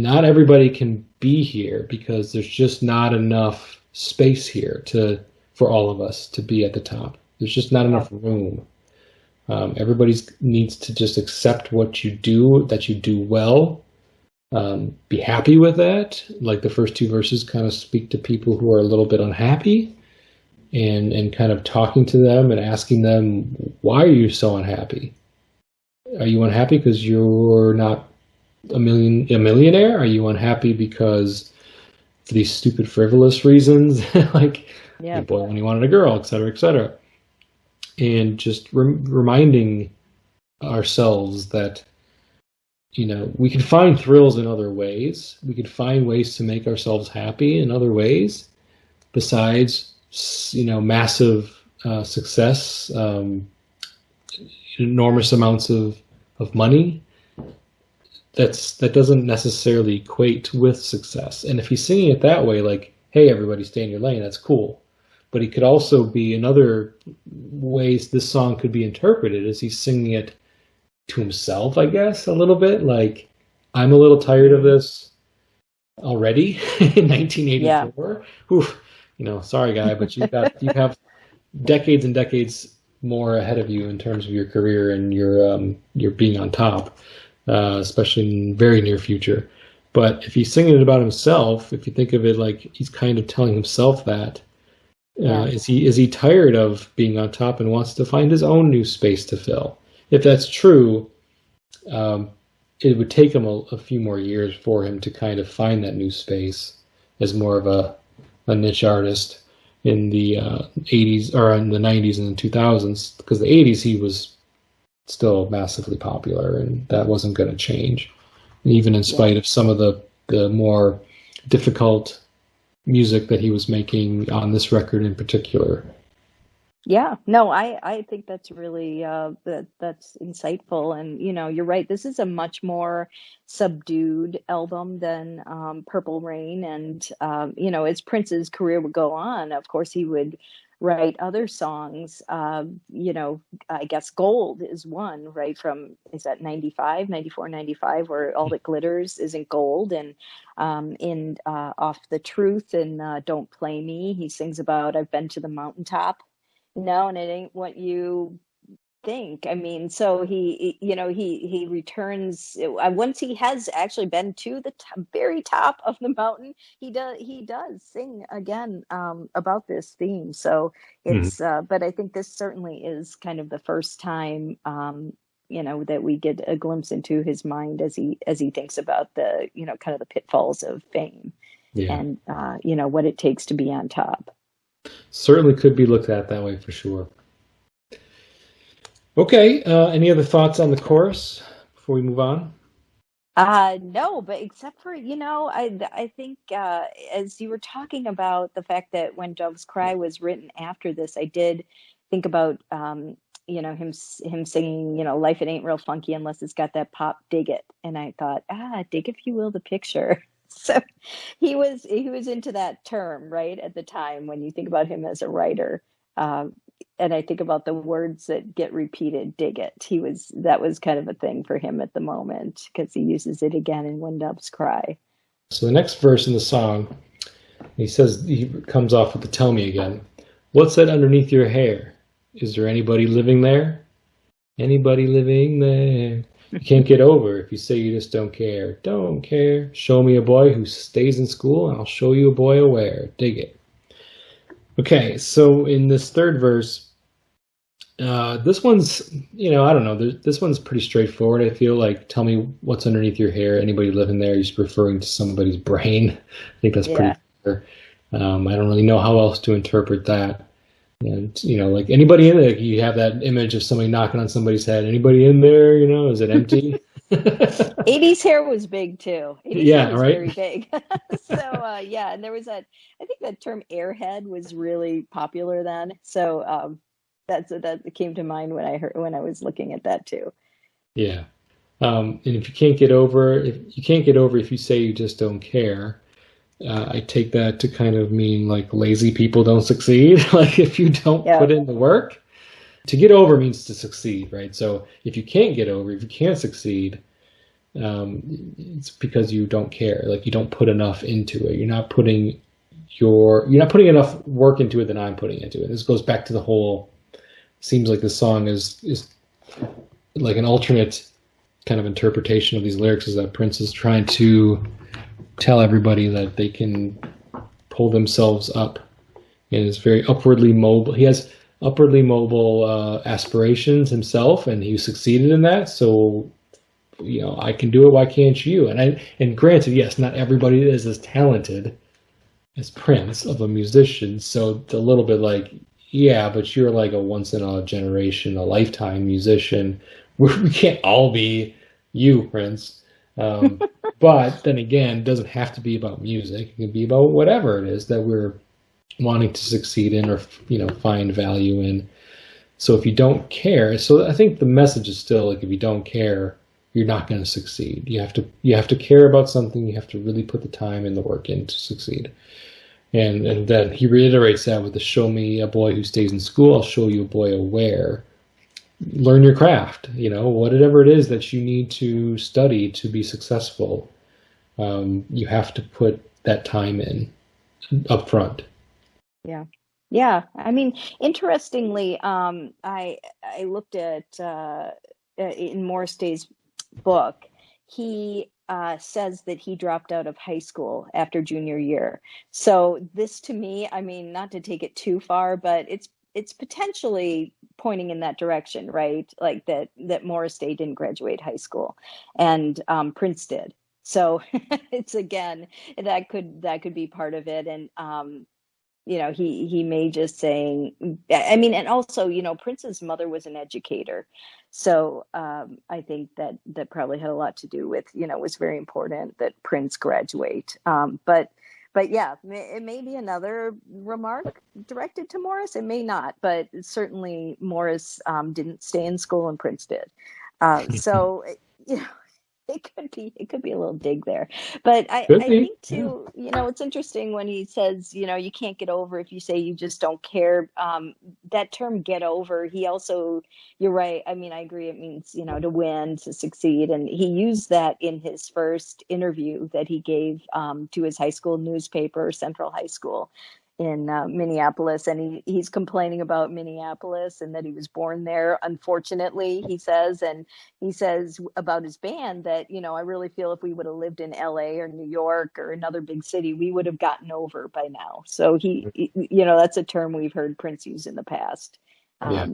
not everybody can be here because there's just not enough space here for all of us to be at the top. There's just not Yeah. enough room. Everybody needs to just accept what you do, that you do well, be happy with that. Like the first two verses kind of speak to people who are a little bit unhappy, and kind of talking to them and asking them, why are you so unhappy? Are you unhappy because you're not a millionaire? Are you unhappy because for these stupid frivolous reasons, like Yeah. your boy when he wanted a girl, et cetera, et cetera? And just reminding ourselves that, we can find thrills in other ways. We could find ways to make ourselves happy in other ways besides, massive success, enormous amounts of money. That doesn't necessarily equate with success. And if he's singing it that way, like, hey, everybody stay in your lane, that's cool. But it could also be in other ways this song could be interpreted as he's singing it to himself, I guess, a little bit. Like, I'm a little tired of this already in 1984. Yeah. Oof, sorry, guy, but you have decades and decades more ahead of you in terms of your career and your being on top, especially in the very near future. But if he's singing it about himself, if you think of it like he's kind of telling himself that, is he tired of being on top and wants to find his own new space to fill? If that's true, it would take him a few more years for him to kind of find that new space as more of a niche artist in the 80s or in the 90s and the 2000s, because the 80s he was still massively popular and that wasn't going to change, even in spite of some of the more difficult music that he was making on this record in particular. Yeah, no, I think that's really that's insightful, and you're right. This is a much more subdued album than Purple Rain, and as Prince's career would go on, of course he would write other songs. I guess Gold is one, right, from, is that 95, 94, 95, where All That Glitters isn't gold, and in Off the Truth and Don't Play Me, he sings about I've been to the mountaintop. No, and it ain't what you think. I mean, so he returns once he has actually been to the very top of the mountain. He does sing again about this theme. So it's but I think this certainly is kind of the first time that we get a glimpse into his mind as he thinks about the kind of the pitfalls of fame and what it takes to be on top. Certainly could be looked at that way for sure. Okay, any other thoughts on the chorus before we move on? No, but except for, I think as you were talking about the fact that When Doves Cry was written after this, I did think about, him singing, life, it ain't real funky unless it's got that pop, dig it. And I thought, dig, if you will, the picture. So he was into that term, right, at the time when you think about him as a writer. And I think about the words that get repeated, dig it. That was kind of a thing for him at the moment, because he uses it again in When Doves Cry. So the next verse in the song, he comes off with the tell me again. What's that underneath your hair? Is there anybody living there? Anybody living there? You can't get over if you say you just don't care. Don't care. Show me a boy who stays in school, and I'll show you a boy aware. Dig it. Okay, so in this third verse, this one's, I don't know, this one's pretty straightforward. I feel like, tell me what's underneath your hair. Anybody living there? He's referring to somebody's brain. I think that's pretty clear. I don't really know how else to interpret that. And, like anybody in there, you have that image of somebody knocking on somebody's head. Anybody in there, is it empty? 80s hair was big too. 80s hair was right? Very big. So, and there was I think that term airhead was really popular then. So that came to mind when I was looking at that too. Yeah. And if you can't get over if you say you just don't care, I take that to kind of mean like lazy people don't succeed. Like if you don't put in the work, to get over means to succeed, right? So if you can't get over, if you can't succeed, it's because you don't care. Like you don't put enough into it. You're not putting enough work into it than I'm putting into it. This goes back to the whole, seems like the song is like an alternate kind of interpretation of these lyrics, is that Prince is trying to tell everybody that they can pull themselves up and is very upwardly mobile. He has upwardly mobile aspirations himself, and he succeeded in that. So, I can do it. Why can't you? And granted, yes, not everybody is as talented as Prince of a musician. So it's a little bit like, yeah, but you're like a once in a generation, a lifetime musician. We can't all be you, Prince. Um, but then again, it doesn't have to be about music. It can be about whatever it is that we're wanting to succeed in, or find value in. So if you don't care, so I think the message is still like, if you don't care, you're not going to succeed. You have to care about something. You have to really put the time and the work in to succeed. And then he reiterates that with the "show me a boy who stays in school, I'll show you a boy aware." Learn your craft. Whatever it is that you need to study to be successful, you have to put that time in up front. Yeah. Yeah. I mean, interestingly, I looked at in Morris Day's book, he says that he dropped out of high school after junior year. So this to me, I mean, not to take it too far, but it's potentially pointing in that direction, right? Like that Morris Day didn't graduate high school, and Prince did. So it's again, that could be part of it. And he may just saying, I mean, and also, Prince's mother was an educator. So I think that probably had a lot to do with, it was very important that Prince graduate. But yeah, it may be another remark directed to Morris. It may not, but certainly Morris didn't stay in school and Prince did. So, you know, it could be a little dig there, but I Could I be. think Yeah. too, it's interesting when he says, you can't get over if you say you just don't care. That term "get over," he also, you're right. I mean, I agree. It means, to win, to succeed, and he used that in his first interview that he gave to his high school newspaper, Central High School in Minneapolis, and he's complaining about Minneapolis and that he was born there, unfortunately, he says. And he says about his band that, I really feel if we would have lived in LA or New York or another big city, we would have gotten over by now. So that's a term we've heard Prince use in the past. Yeah.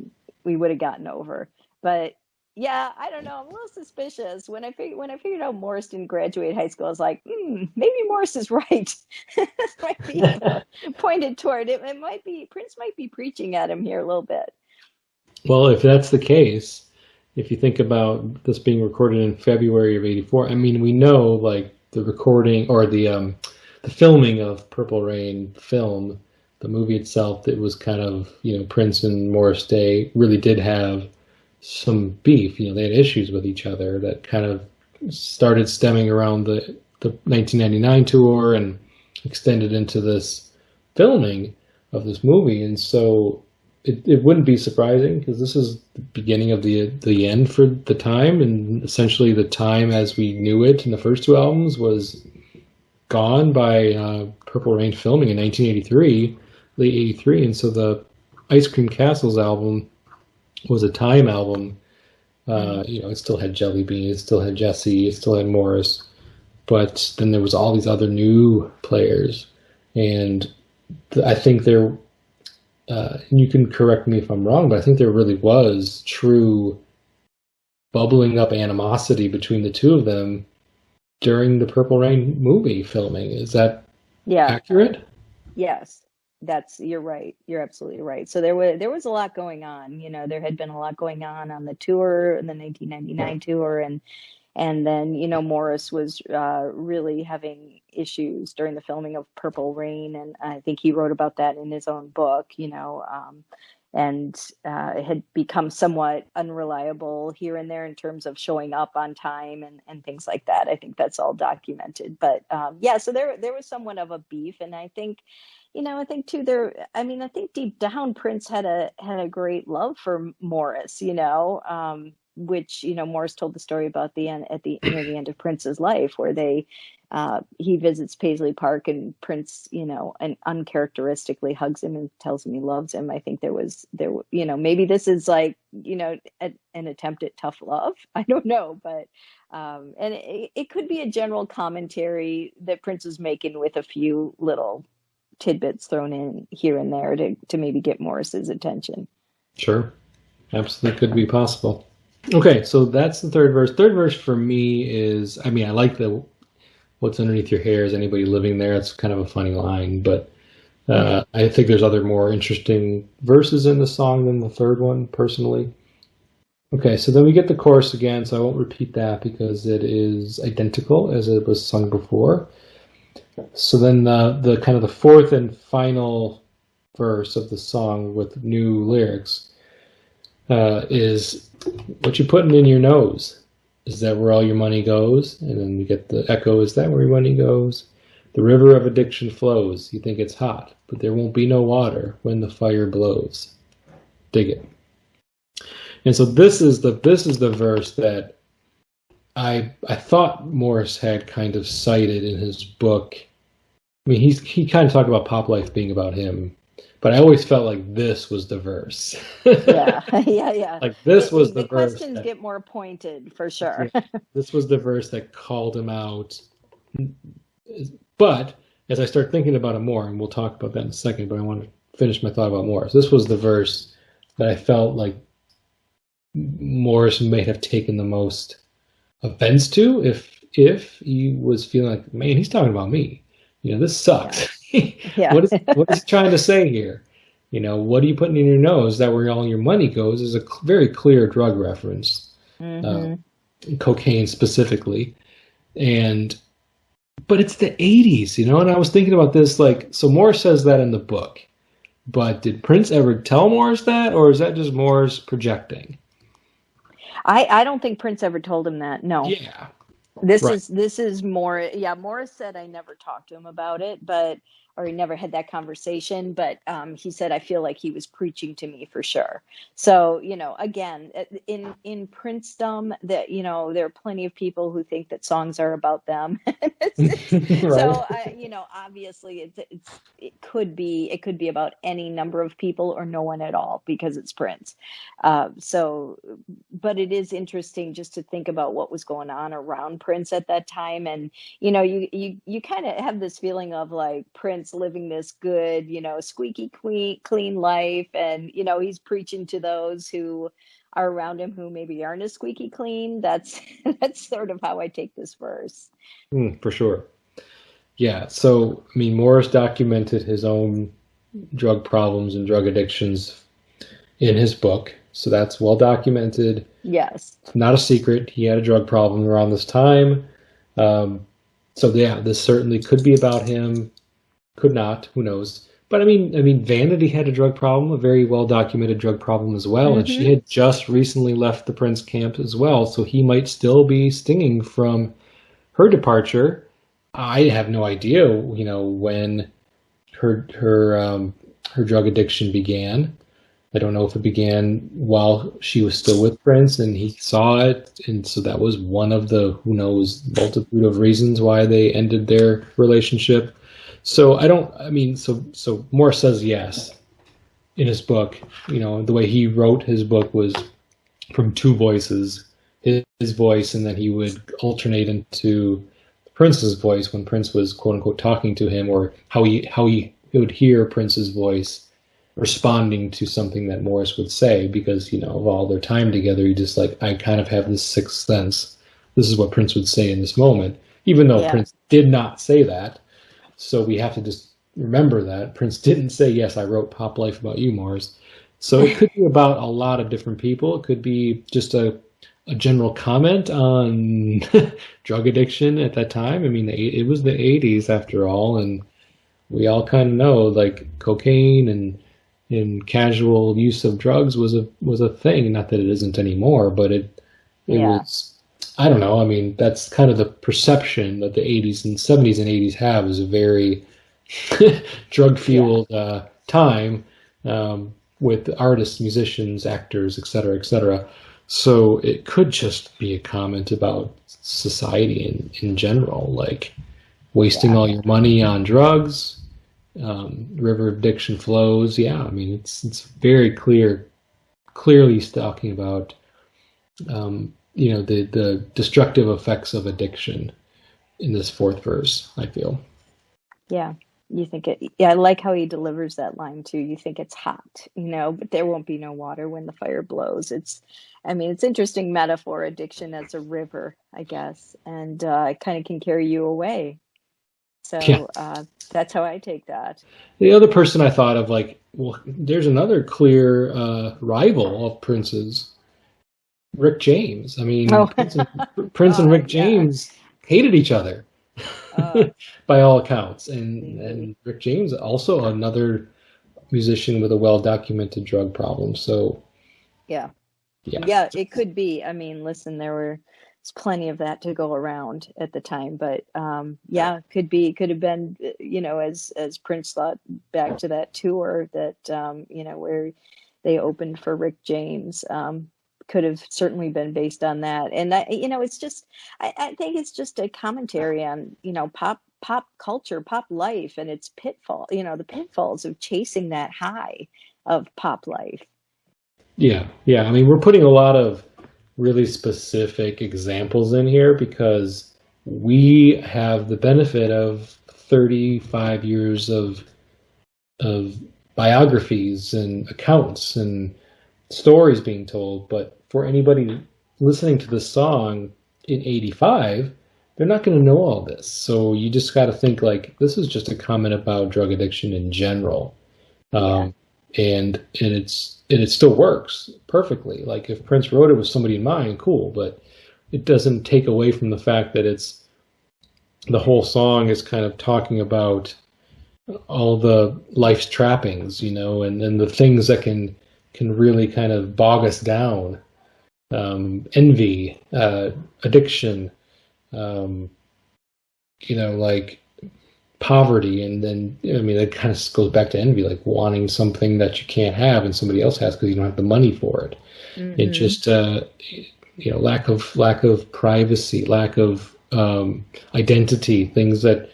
We would have gotten over. But yeah, I don't know. I'm a little suspicious. When I figured out Morris didn't graduate high school, I was like, maybe Morris is right. This might be pointed toward it. It might be Prince might be preaching at him here a little bit. Well, if that's the case, if you think about this being recorded in February of '84, I mean, we know like the recording or the filming of Purple Rain film, the movie itself, it was kind of, Prince and Morris Day really did have some beef. They had issues with each other that kind of started stemming around the 1999 tour and extended into this filming of this movie. And so it wouldn't be surprising, because this is the beginning of the end for the time, and essentially the time as we knew it in the first two albums was gone by Purple Rain filming in 1983, late '83. And so the Ice Cream Castles album was a time album. It still had Jelly Bean, it still had Jesse, it still had Morris, but then there was all these other new players. And I think there, you can correct me if I'm wrong, but I think there really was true bubbling up animosity between the two of them during the Purple Rain movie filming. Is that Yeah. accurate? Yes. You're right. You're absolutely right. So there was a lot going on. There had been a lot going on the tour, the 1999 tour, and then, Morris was really having issues during the filming of Purple Rain, and I think he wrote about that in his own book. And it had become somewhat unreliable here and there in terms of showing up on time and things like that. I think that's all documented. But yeah, so there was somewhat of a beef, and I think, I think too I think deep down Prince had a great love for Morris, which, Morris told the story about the end near the end of Prince's life, where he visits Paisley Park and Prince, and uncharacteristically hugs him and tells him he loves him. I think maybe this is like, an attempt at tough love. I don't know, but and it could be a general commentary that Prince is making with a few little tidbits thrown in here and there to maybe get Morris's attention. Sure. Absolutely could be possible. Okay, so that's the third verse. Third verse for me is, I mean, I like the "what's underneath your hair, is anybody living there?" It's kind of a funny line, but I think there's other more interesting verses in the song than the third one, personally. Okay, so then we get the chorus again, so I won't repeat that because it is identical as it was sung before. So then the kind of the fourth and final verse of the song with new lyrics is, "What you putting in your nose? Is that where all your money goes?" And then you get the echo, "Is that where your money goes? The river of addiction flows. You think it's hot, but there won't be no water when the fire blows." Dig it. And so this is the verse that I thought Morris had kind of cited in his book. I mean, he kind of talked about pop life being about him, but I always felt like this was the verse. Yeah, yeah. Like this was The the verse questions that, get more pointed for sure. yeah, this was the verse that called him out. But as I start thinking about it more, and we'll talk about that in a second, but I want to finish my thought about Morris. This was the verse that I felt like Morris may have taken the most offense to, if he was feeling like, man, he's talking about me. This sucks. Yeah. What is he trying to say here? What are you putting in your nose? That where all your money goes is a very clear drug reference, Hmm. cocaine specifically, but it's the '80s, and I was thinking about this, like, so Morris says that in the book, but did Prince ever tell Morris that, or is that just Morris projecting? I don't think Prince ever told him that. No. Yeah, This right. is this is more, yeah, Morris said I never talked to him about it, but or he never had that conversation, but he said I feel like he was preaching to me for sure. So, again, in Princedom, that there are plenty of people who think that songs are about them. Right. So obviously it could be about any number of people or no one at all because it's Prince. So, but it is interesting just to think about what was going on around Prince at that time. And you kind of have this feeling of like Prince living this good, squeaky clean life, and he's preaching to those who are around him who maybe aren't as squeaky clean. That's that's sort of how I take this verse. For sure. Yeah. So, I mean, Morris documented his own drug problems and drug addictions in his book. So that's well documented. Yes. Not a secret. He had a drug problem around this time. Um, so yeah, this certainly could be about him. Could not. Who knows? But I mean, Vanity had a drug problem, a very well documented drug problem as well, and she Hmm. had just recently left the Prince camp as well. So he might still be stinging from her departure. I have no idea, when her drug addiction began. I don't know if it began while she was still with Prince and he saw it, and so that was one of the, who knows, multitude of reasons why they ended their relationship. So I don't. I mean, so Morris says yes in his book. The way he wrote his book was from two voices, his voice, and then he would alternate into Prince's voice when Prince was quote unquote talking to him, or how he would hear Prince's voice responding to something that Morris would say, because of all their time together, he just like, I kind of have this sixth sense. This is what Prince would say in this moment, even though Yeah. Prince did not say that. So we have to just remember that Prince didn't say, "Yes, I wrote Pop Life about you, Morris." So it could be about a lot of different people. It could be just a general comment on drug addiction at that time. I mean, it was the '80s after all, and we all kind of know, like, cocaine and casual use of drugs was a thing. Not that it isn't anymore, but it Yeah. was. I don't know. I mean, that's kind of the perception that the '80s and '70s and '80s have, is a very drug Yeah. fueled time, with artists, musicians, actors, etc., etc. So it could just be a comment about society in general, like wasting Yeah. all your money on drugs. River addiction flows. Yeah, I mean, it's very clearly talking about, the destructive effects of addiction in this fourth verse, I feel. Yeah. You think it, yeah, I like how he delivers that line too. You think it's hot, but there won't be no water when the fire blows. I mean, it's interesting metaphor, addiction as a river, I guess, and it kind of can carry you away. Yeah. So that's how I take that. The other person I thought of, like, well, there's another clear rival of Prince's, Rick James. I mean, Oh, Prince and God, Rick yeah. James hated each other Uh, by all accounts, mhm. and Rick James also another musician with a well documented drug problem. So Yeah. yeah, Yeah, it could be. I mean, listen, there's plenty of that to go around at the time, but yeah, could have been, as Prince thought back to that tour that where they opened for Rick James, could have certainly been based on that. And that, it's just, I think it's just a commentary on, pop culture, pop life, and its pitfall, the pitfalls of chasing that high of pop life. yeah. I mean, we're putting a lot of really specific examples in here because we have the benefit of 35 years of biographies and accounts and stories being told. But for anybody listening to the song in 85, they're not going to know all this. So you just got to think like this is just a comment about drug addiction in general. Yeah. Um, and it still works perfectly. Like if Prince wrote it with somebody in mind, cool, but it doesn't take away from the fact that it's the whole song is kind of talking about all the life's trappings, and the things that can really kind of bog us down. Envy, addiction, um, like poverty, and then I mean that kind of goes back to envy, like wanting something that you can't have and somebody else has because you don't have the money for it. It Hmm. just lack of privacy, lack of identity, things that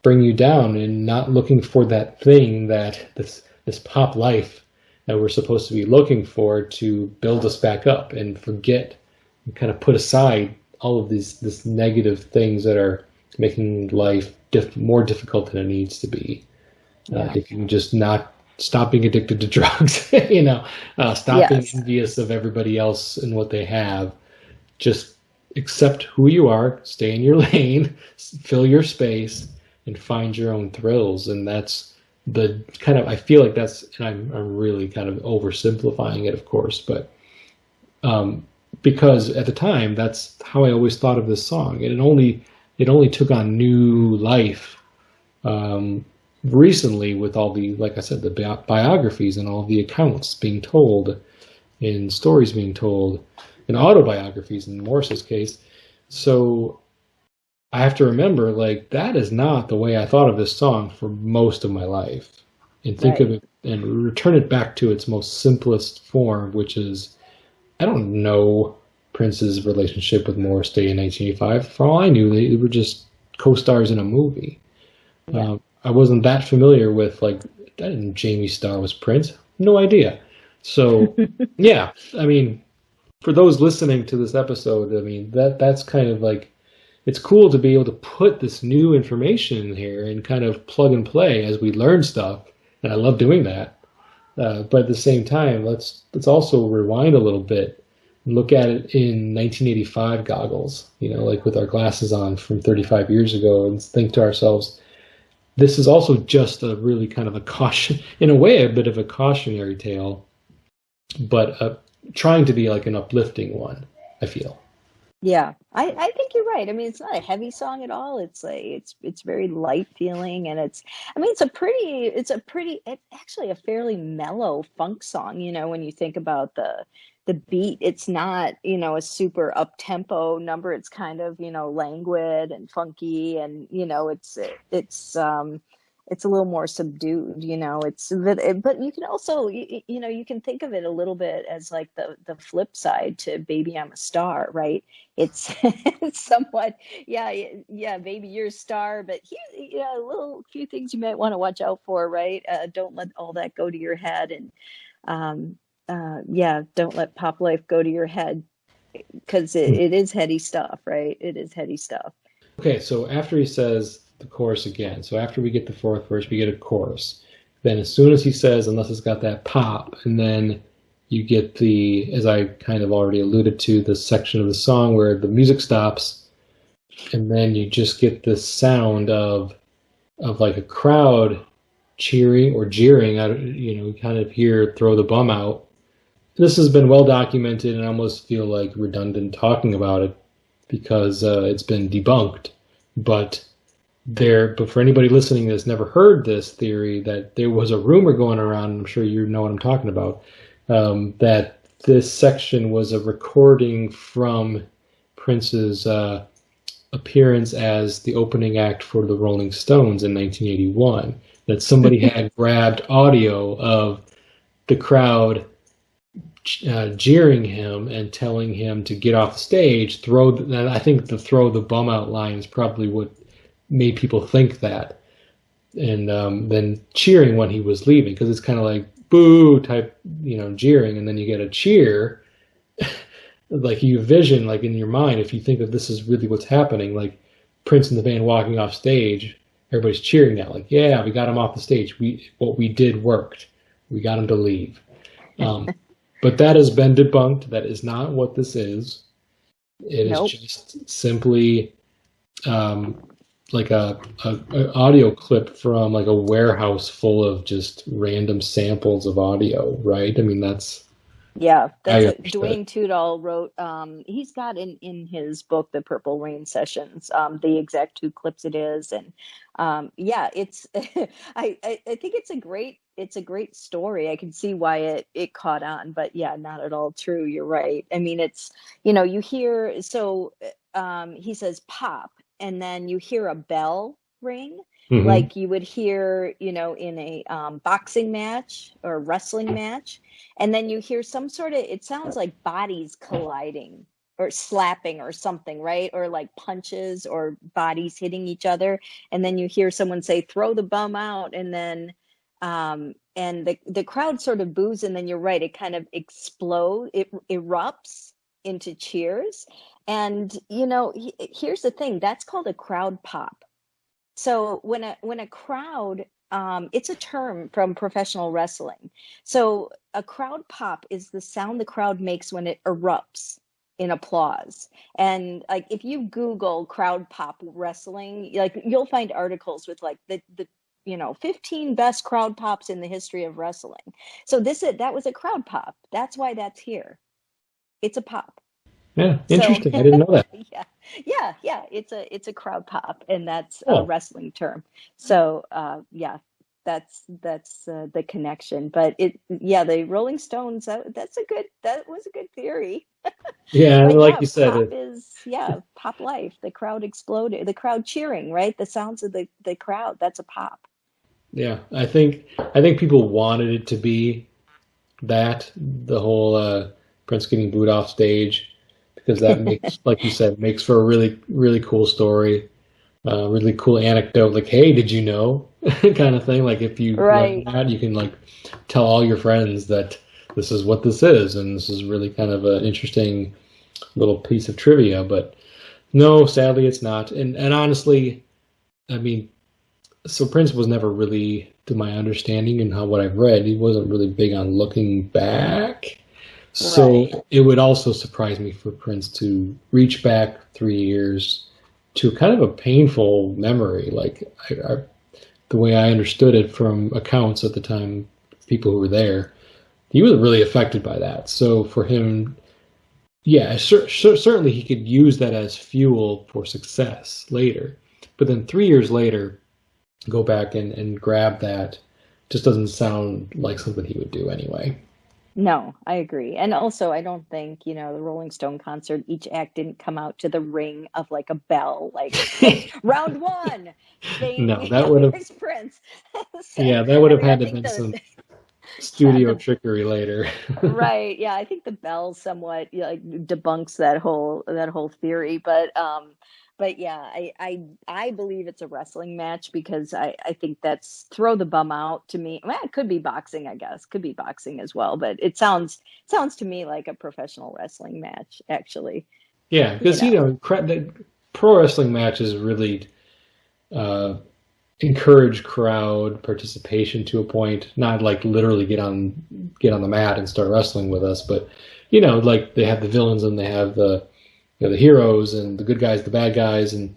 bring you down, and not looking for that thing that this pop life that we're supposed to be looking for to build us back up and forget and kind of put aside all of these this negative things that are making life more difficult than it needs to be. Yeah. If you can just not stop being addicted to drugs, stop being Yes. envious of everybody else and what they have, just accept who you are, stay in your lane, fill your space, and find your own thrills. And that's the kind of, I feel like that's, and I'm really kind of oversimplifying it, of course, but um, because at the time, that's how I always thought of this song. And it only took on new life um, recently with all the, like I said, the biographies and all the accounts being told and stories being told and autobiographies in Morris's case. So I have to remember, like, that is not the way I thought of this song for most of my life. And think of Right. it and return it back to its most simplest form, which is I don't know Prince's relationship with Morris Day in 1985. For all I knew, they were just co-stars in a movie. Yeah. I wasn't that familiar with like I didn't Jamie Starr was Prince. No idea. So yeah, I mean, for those listening to this episode, I mean that's kind of like it's cool to be able to put this new information in here and kind of plug and play as we learn stuff, and I love doing that. But at the same time, let's also rewind a little bit and look at it in 1985 goggles, like with our glasses on from 35 years ago, and think to ourselves, this is also just a really kind of a caution, in a way, a bit of a cautionary tale, but trying to be like an uplifting one, I feel. Yeah. I think you're right. I mean, it's not a heavy song at all. It's very light feeling, and I mean, it's actually a fairly mellow funk song, when you think about the beat. It's not, a super up tempo number. It's kind of, languid and funky, and it's a little more subdued, but you can also, you can think of it a little bit as like the flip side to Baby I'm a Star, right? It's it's somewhat, yeah, yeah, Baby you're a star, but here, a little few things you might want to watch out for, right? Don't let all that go to your head, and um, yeah, don't let pop life go to your head, because it is heady stuff, right? It is heady stuff. Okay, so after he says the chorus again. So after we get the fourth verse, we get a chorus. Then as soon as he says, unless it's got that pop, and then you get the, as I kind of already alluded to, the section of the song where the music stops, and then you just get this sound of like a crowd cheering or jeering. You kind of hear "Throw the Bum Out." This has been well documented, and I almost feel like redundant talking about it because it's been debunked. But for anybody listening that's never heard this theory, that there was a rumor going around, I'm sure you know what I'm talking about, that this section was a recording from Prince's appearance as the opening act for the Rolling Stones in 1981. That somebody had grabbed audio of the crowd jeering him and telling him to get off the stage. I think the "throw the bum out" line is probably what made people think that, and then cheering when he was leaving, because it's kind of like boo type, jeering, and then you get a cheer. Like you vision, like in your mind, if you think that this is really what's happening, like Prince and the band walking off stage, everybody's cheering now, like, yeah, we got him off the stage. What we did worked. We got him to leave. But that has been debunked. That is not what this is. It is just simply like a audio clip from like a warehouse full of just random samples of audio, right? I mean, that's Dwayne Tudall wrote. He's got in his book, The Purple Rain Sessions, the exact 2 clips it is, and it's. I think it's a great story. I can see why it caught on, but not at all true. You're right. I mean, it's you hear he says pop, and then you hear a bell ring. Mm-hmm. Like you would hear, in a boxing match or wrestling match. And then you hear some sort of, it sounds like bodies colliding or slapping or something, right? Or like punches or bodies hitting each other. And then you hear someone say, "Throw the bum out." And then, and the crowd sort of boos. And then you're right, it kind of explodes, it erupts into cheers. And, here's the thing, that's called a crowd pop. So when a crowd, it's a term from professional wrestling. So a crowd pop is the sound the crowd makes when it erupts in applause. And like if you Google crowd pop wrestling, like you'll find articles with like the 15 best crowd pops in the history of wrestling. So that was a crowd pop. That's why that's here. It's a pop. Yeah, interesting. I didn't know that. Yeah. It's a crowd pop, and that's a wrestling term. So that's the connection. But the Rolling Stones. That was a good theory. Yeah, like you said, pop is pop life. The crowd exploded. The crowd cheering, right? The sounds of the crowd. That's a pop. Yeah, I think people wanted it to be that, the whole Prince getting booed off stage. Because that makes, like you said, makes for a really, really cool story, really cool anecdote. Like, hey, did you know? Kind of thing. Like, if you learn that, you can like tell all your friends that this is what this is, and this is really kind of an interesting little piece of trivia. But no, sadly, it's not. And honestly, I mean, so Prince was never really, to my understanding and what I've read, he wasn't really big on looking back. So it would also surprise me for Prince to reach back 3 years to kind of a painful memory. Like the way I understood it from accounts at the time, people who were there, he was really affected by that. So for him, certainly he could use that as fuel for success later. But then 3 years later, go back and grab that just doesn't sound like something he would do anyway. No, I agree. And also, I don't think, the Rolling Stone concert, each act didn't come out to the ring of like a bell, like round 1. No, that would have Prince. So, that would have had to have been some studio trickery later. Right. Yeah, I think the bell somewhat debunks that whole theory, but I believe it's a wrestling match because I think that's throw the bum out to me. Well, it could be boxing, I guess. Could be boxing as well, but it sounds to me like a professional wrestling match, actually. Yeah, because the pro wrestling matches really uh, encourage crowd participation to a point, not like literally get on the mat and start wrestling with us, but like they have the villains and they have the the heroes and the good guys, the bad guys, and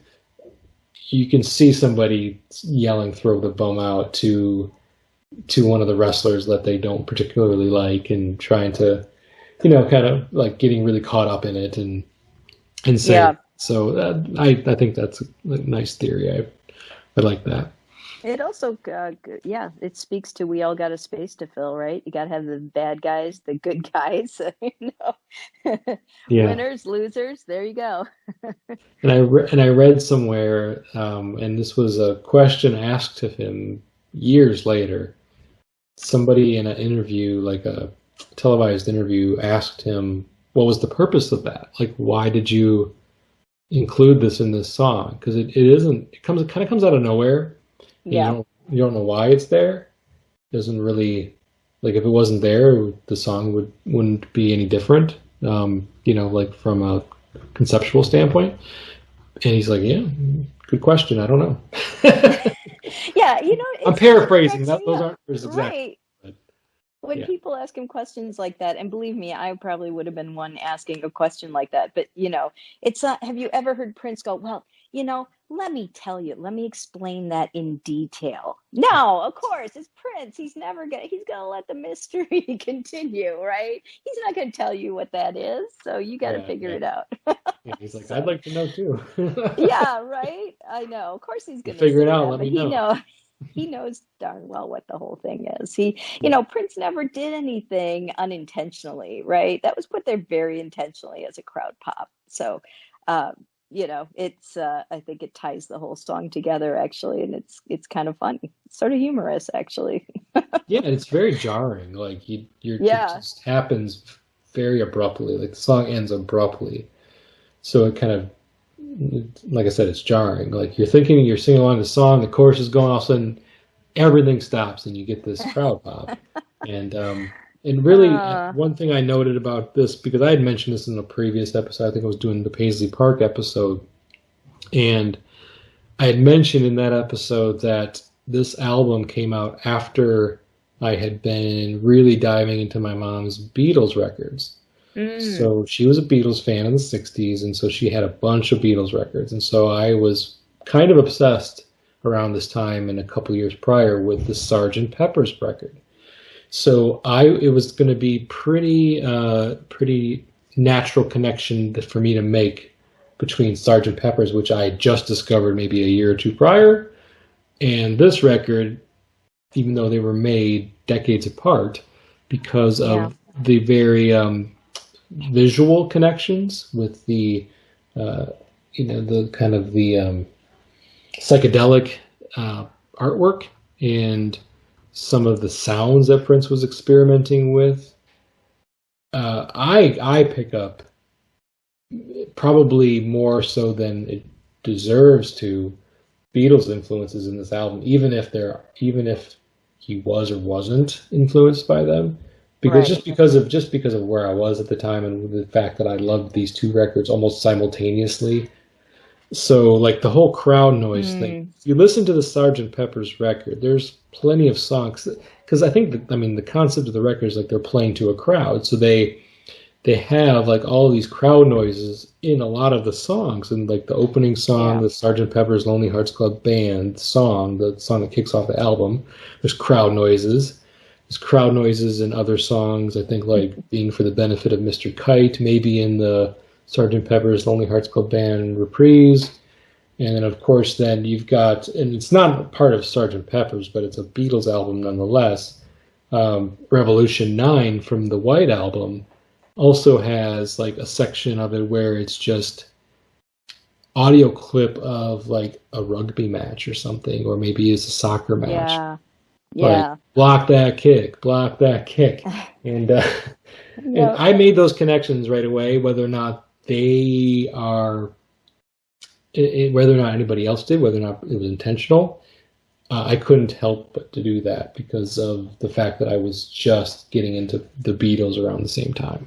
you can see somebody yelling "throw the bum out" to one of the wrestlers that they don't particularly like, and trying to kind of like getting really caught up in it and say. Yeah. So I think that's a nice theory. I like that. It also, it speaks to we all got a space to fill, right? You got to have the bad guys, the good guys, Yeah. Winners, losers. There you go. And I read somewhere, and this was a question asked of him years later. Somebody in an interview, like a televised interview, asked him, "What was the purpose of that? Like, why did you include this in this song? Because it kind of comes out of nowhere. Yeah. You don't know why it's there. It doesn't really, like, if it wasn't there, the song wouldn't be any different. Like from a conceptual standpoint." And he's like, "Yeah, good question. I don't know." Yeah, I'm paraphrasing. Those aren't as exact. Right. When people ask him questions like that, and believe me, I probably would have been one asking a question like that. But it's not. Have you ever heard Prince go, "Well, let me tell you, let me explain that in detail"? No, of course, it's Prince. He's gonna let the mystery continue, right? He's not gonna tell you what that is, so you got to figure it out. Yeah, he's like, "I'd like to know too." Yeah, right. I know. Of course, he's gonna figure it out. Let me know. He knows darn well what the whole thing is. Prince never did anything unintentionally, right? That was put there very intentionally as a crowd pop. So, it's I think it ties the whole song together actually, and it's kind of funny. It's sort of humorous actually. Yeah, and it's very jarring. Like it just happens very abruptly. Like the song ends abruptly, so it kind of, like I said, it's jarring. Like you're singing along the song, the chorus is going, all of a sudden everything stops and you get this crowd pop. And really, one thing I noted about this, because I had mentioned this in a previous episode, I think I was doing the Paisley Park episode, and I had mentioned in that episode that this album came out after I had been really diving into my mom's Beatles records. So she was a Beatles fan in the 60s, and so she had a bunch of Beatles records. And so I was kind of obsessed around this time and a couple years prior with the Sgt. Pepper's record. So it was going to be pretty natural connection for me to make between Sgt. Pepper's, which I had just discovered maybe a year or two prior, and this record, even though they were made decades apart, because of the very visual connections with the the kind of the psychedelic artwork and some of the sounds that Prince was experimenting with. I pick up, probably more so than it deserves to, Beatles influences in this album, even if he was or wasn't influenced by them. Because just because of where I was at the time and the fact that I loved these two records almost simultaneously. So like the whole crowd noise thing, if you listen to the Sgt. Pepper's record, there's plenty of songs, because I think the concept of the record is like they're playing to a crowd. So they have like all these crowd noises in a lot of the songs, and like the opening song, the Sgt. Pepper's Lonely Hearts Club Band song, the song that kicks off the album, there's crowd noises. There's crowd noises in other songs, I think, like Being for the Benefit of Mr. Kite, maybe in the Sgt. Pepper's Lonely Hearts Club Band reprise. And then, of course, then you've got, and it's not part of Sgt. Pepper's, but it's a Beatles album nonetheless, Revolution 9 from the White Album also has like a section of it where it's just audio clip of like a rugby match or something, or maybe it's a soccer match. Like, block that kick. And and I made those connections right away, whether or not they are, whether or not anybody else did, whether or not it was intentional. I couldn't help but to do that because of the fact that I was just getting into the Beatles around the same time.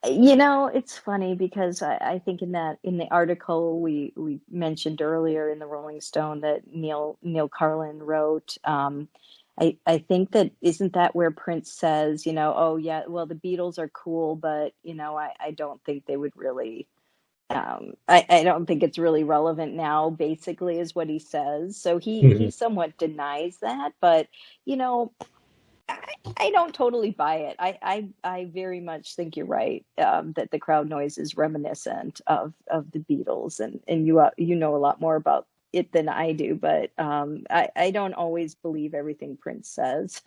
It's funny because I think in the article we mentioned earlier in the Rolling Stone that Neil Carlin wrote. I think that isn't that where Prince says, oh yeah, well the Beatles are cool, but I don't think they would really. I don't think it's really relevant now. Basically, is what he says. So he Mhm. somewhat denies that, but you know. I don't totally buy it. I very much think you're right, that the crowd noise is reminiscent of the Beatles, and you know a lot more about it than I do, but I don't always believe everything Prince says.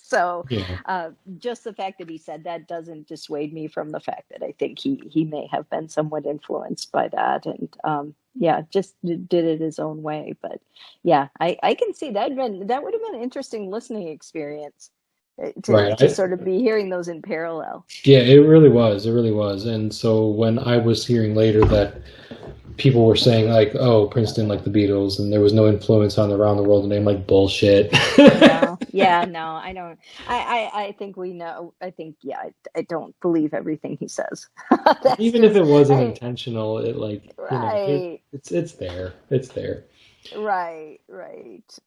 So Yeah. just the fact that he said that doesn't dissuade me from the fact that I think he may have been somewhat influenced by that, and yeah, just did it his own way. But yeah, I can see that would have been an interesting listening experience, to Right. sort of be hearing those in parallel. Yeah, it really was. It really was. And so when I was hearing later that people were saying like, "Oh, Prince didn't like the Beatles, and there was no influence on Around the World," and I'm like, "Bullshit." Well, yeah, no, I don't. I think we know. I think, yeah, I don't believe everything he says. That's Even if just, it wasn't intentional, it like right, it's there. It's there. right.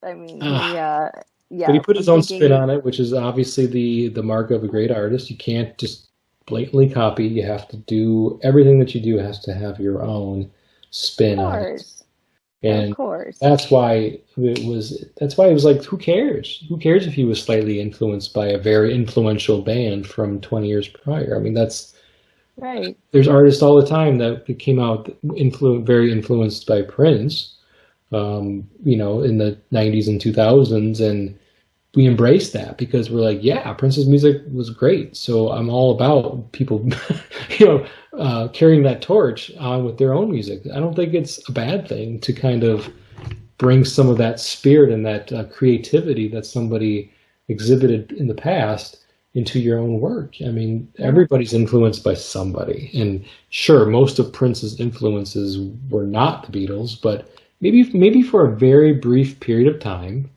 I mean, Ah, but he yeah, put his I'm own spin thinking, on it, which is obviously the mark of a great artist. You can't just blatantly copy. You have to do everything that you do has to have your own of spin on it. course, of And course, that's why it was like, who cares? Who cares if he was slightly influenced by a very influential band from 20 years prior? I mean, right. there's artists all the time that came out very influenced by Prince, in the 90s and 2000s, and we embrace that because we're like, yeah, Prince's music was great. So I'm all about people, carrying that torch on with their own music. I don't think it's a bad thing to kind of bring some of that spirit and that creativity that somebody exhibited in the past into your own work. I mean, Yeah. everybody's influenced by somebody. And sure, most of Prince's influences were not the Beatles, but maybe for a very brief period of time,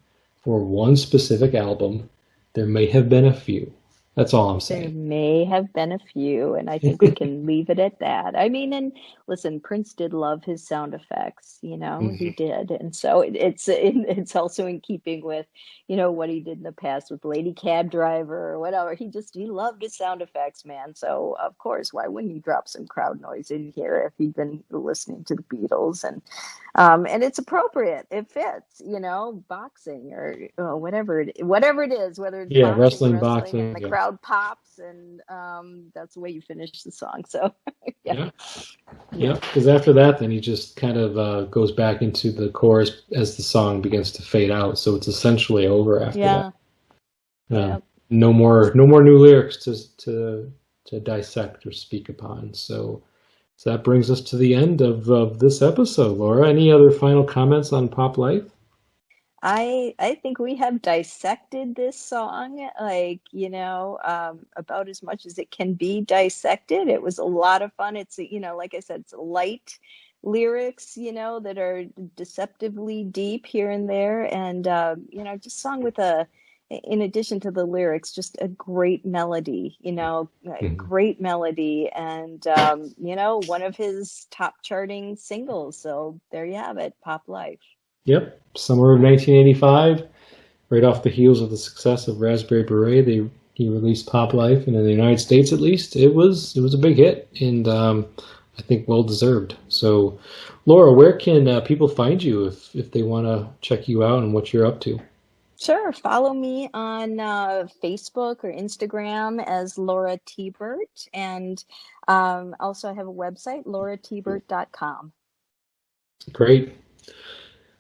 for one specific album, there may have been a few. That's all I'm There saying. may have been a few, and I think we can leave it at that. I mean, and listen, Prince did love his sound effects, he Mhm. did, and so it's also in keeping with, what he did in the past with Lady Cab Driver or whatever. He loved his sound effects, man. So of course, why wouldn't he drop some crowd noise in here if he'd been listening to the Beatles? And it's appropriate. It fits, boxing or whatever it is, whether it's Yeah, boxing, wrestling, wrestling, boxing. and the Yeah. crowd pops, and that's the way you finish the song. So yeah, Yeah. yeah, Yeah, because after that, then he just kind of goes back into the chorus as the song begins to fade out. So it's essentially over after that. yeah, Um, yeah. no more new lyrics to dissect or speak upon. So that brings us to the end of this episode. Laura, any other final comments on Pop Life? I think we have dissected this song, like, about as much as it can be dissected. It was a lot of fun. It's, like I said, it's light lyrics, that are deceptively deep here and there, and just song with in addition to the lyrics, just a great melody, a Mhm. great melody, and one of his top charting singles. So there you have it, Pop Life. Yep, summer of 1985, right off the heels of the success of Raspberry Beret, he released Pop Life, and in the United States at least, it was a big hit, and I think well deserved. So, Laura, where can people find you if they want to check you out and what you're up to? Sure. Follow me on Facebook or Instagram as Laura Tiebert. And also, I have a website, lauratiebert.com. Great.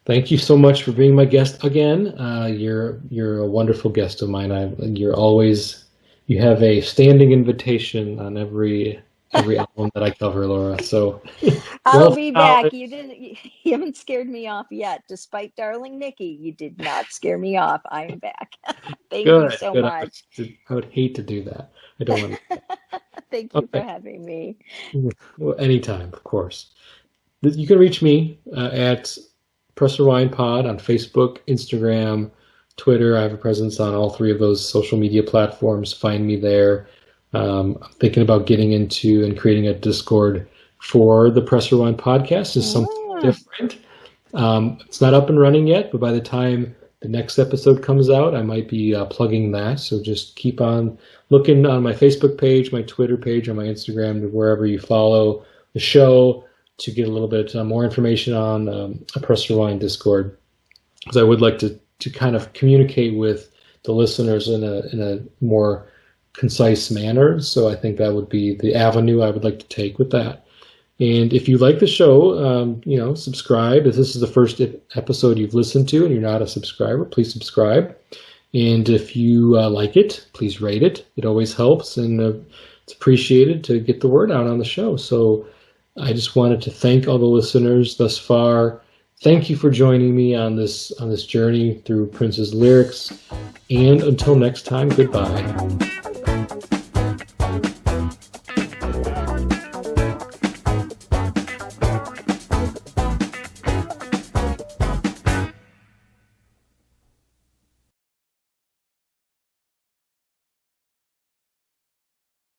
Thank you so much for being my guest again. You're a wonderful guest of mine. You have a standing invitation on every album that I cover, Laura. So I'll well be back. founded. You haven't scared me off yet. Despite darling Nikki, you did not scare me off. I am back. Thank you Good, so good. much. I would hate to do that. I don't want to. Thank you for Okay. having me. Well, anytime, of course. You can reach me at Press Rewind Pod on Facebook, Instagram, Twitter. I have a presence on all three of those social media platforms. Find me there. I'm thinking about getting into and creating a Discord for the Press Rewind podcast. Is something different. It's not up and running yet, but by the time the next episode comes out, I might be plugging that. So just keep on looking on my Facebook page, my Twitter page, on my Instagram, wherever you follow the show, to get a little bit more information on a Press Rewind Discord. Because I would like to kind of communicate with the listeners in a more concise manner. So I think that would be the avenue I would like to take with that. And if you like the show, subscribe. If this is the first episode you've listened to and you're not a subscriber, please subscribe. And if you like it, please rate it. It always helps, and it's appreciated to get the word out on the show. So I just wanted to thank all the listeners thus far. Thank you for joining me on this journey through Prince's lyrics. And until next time, goodbye.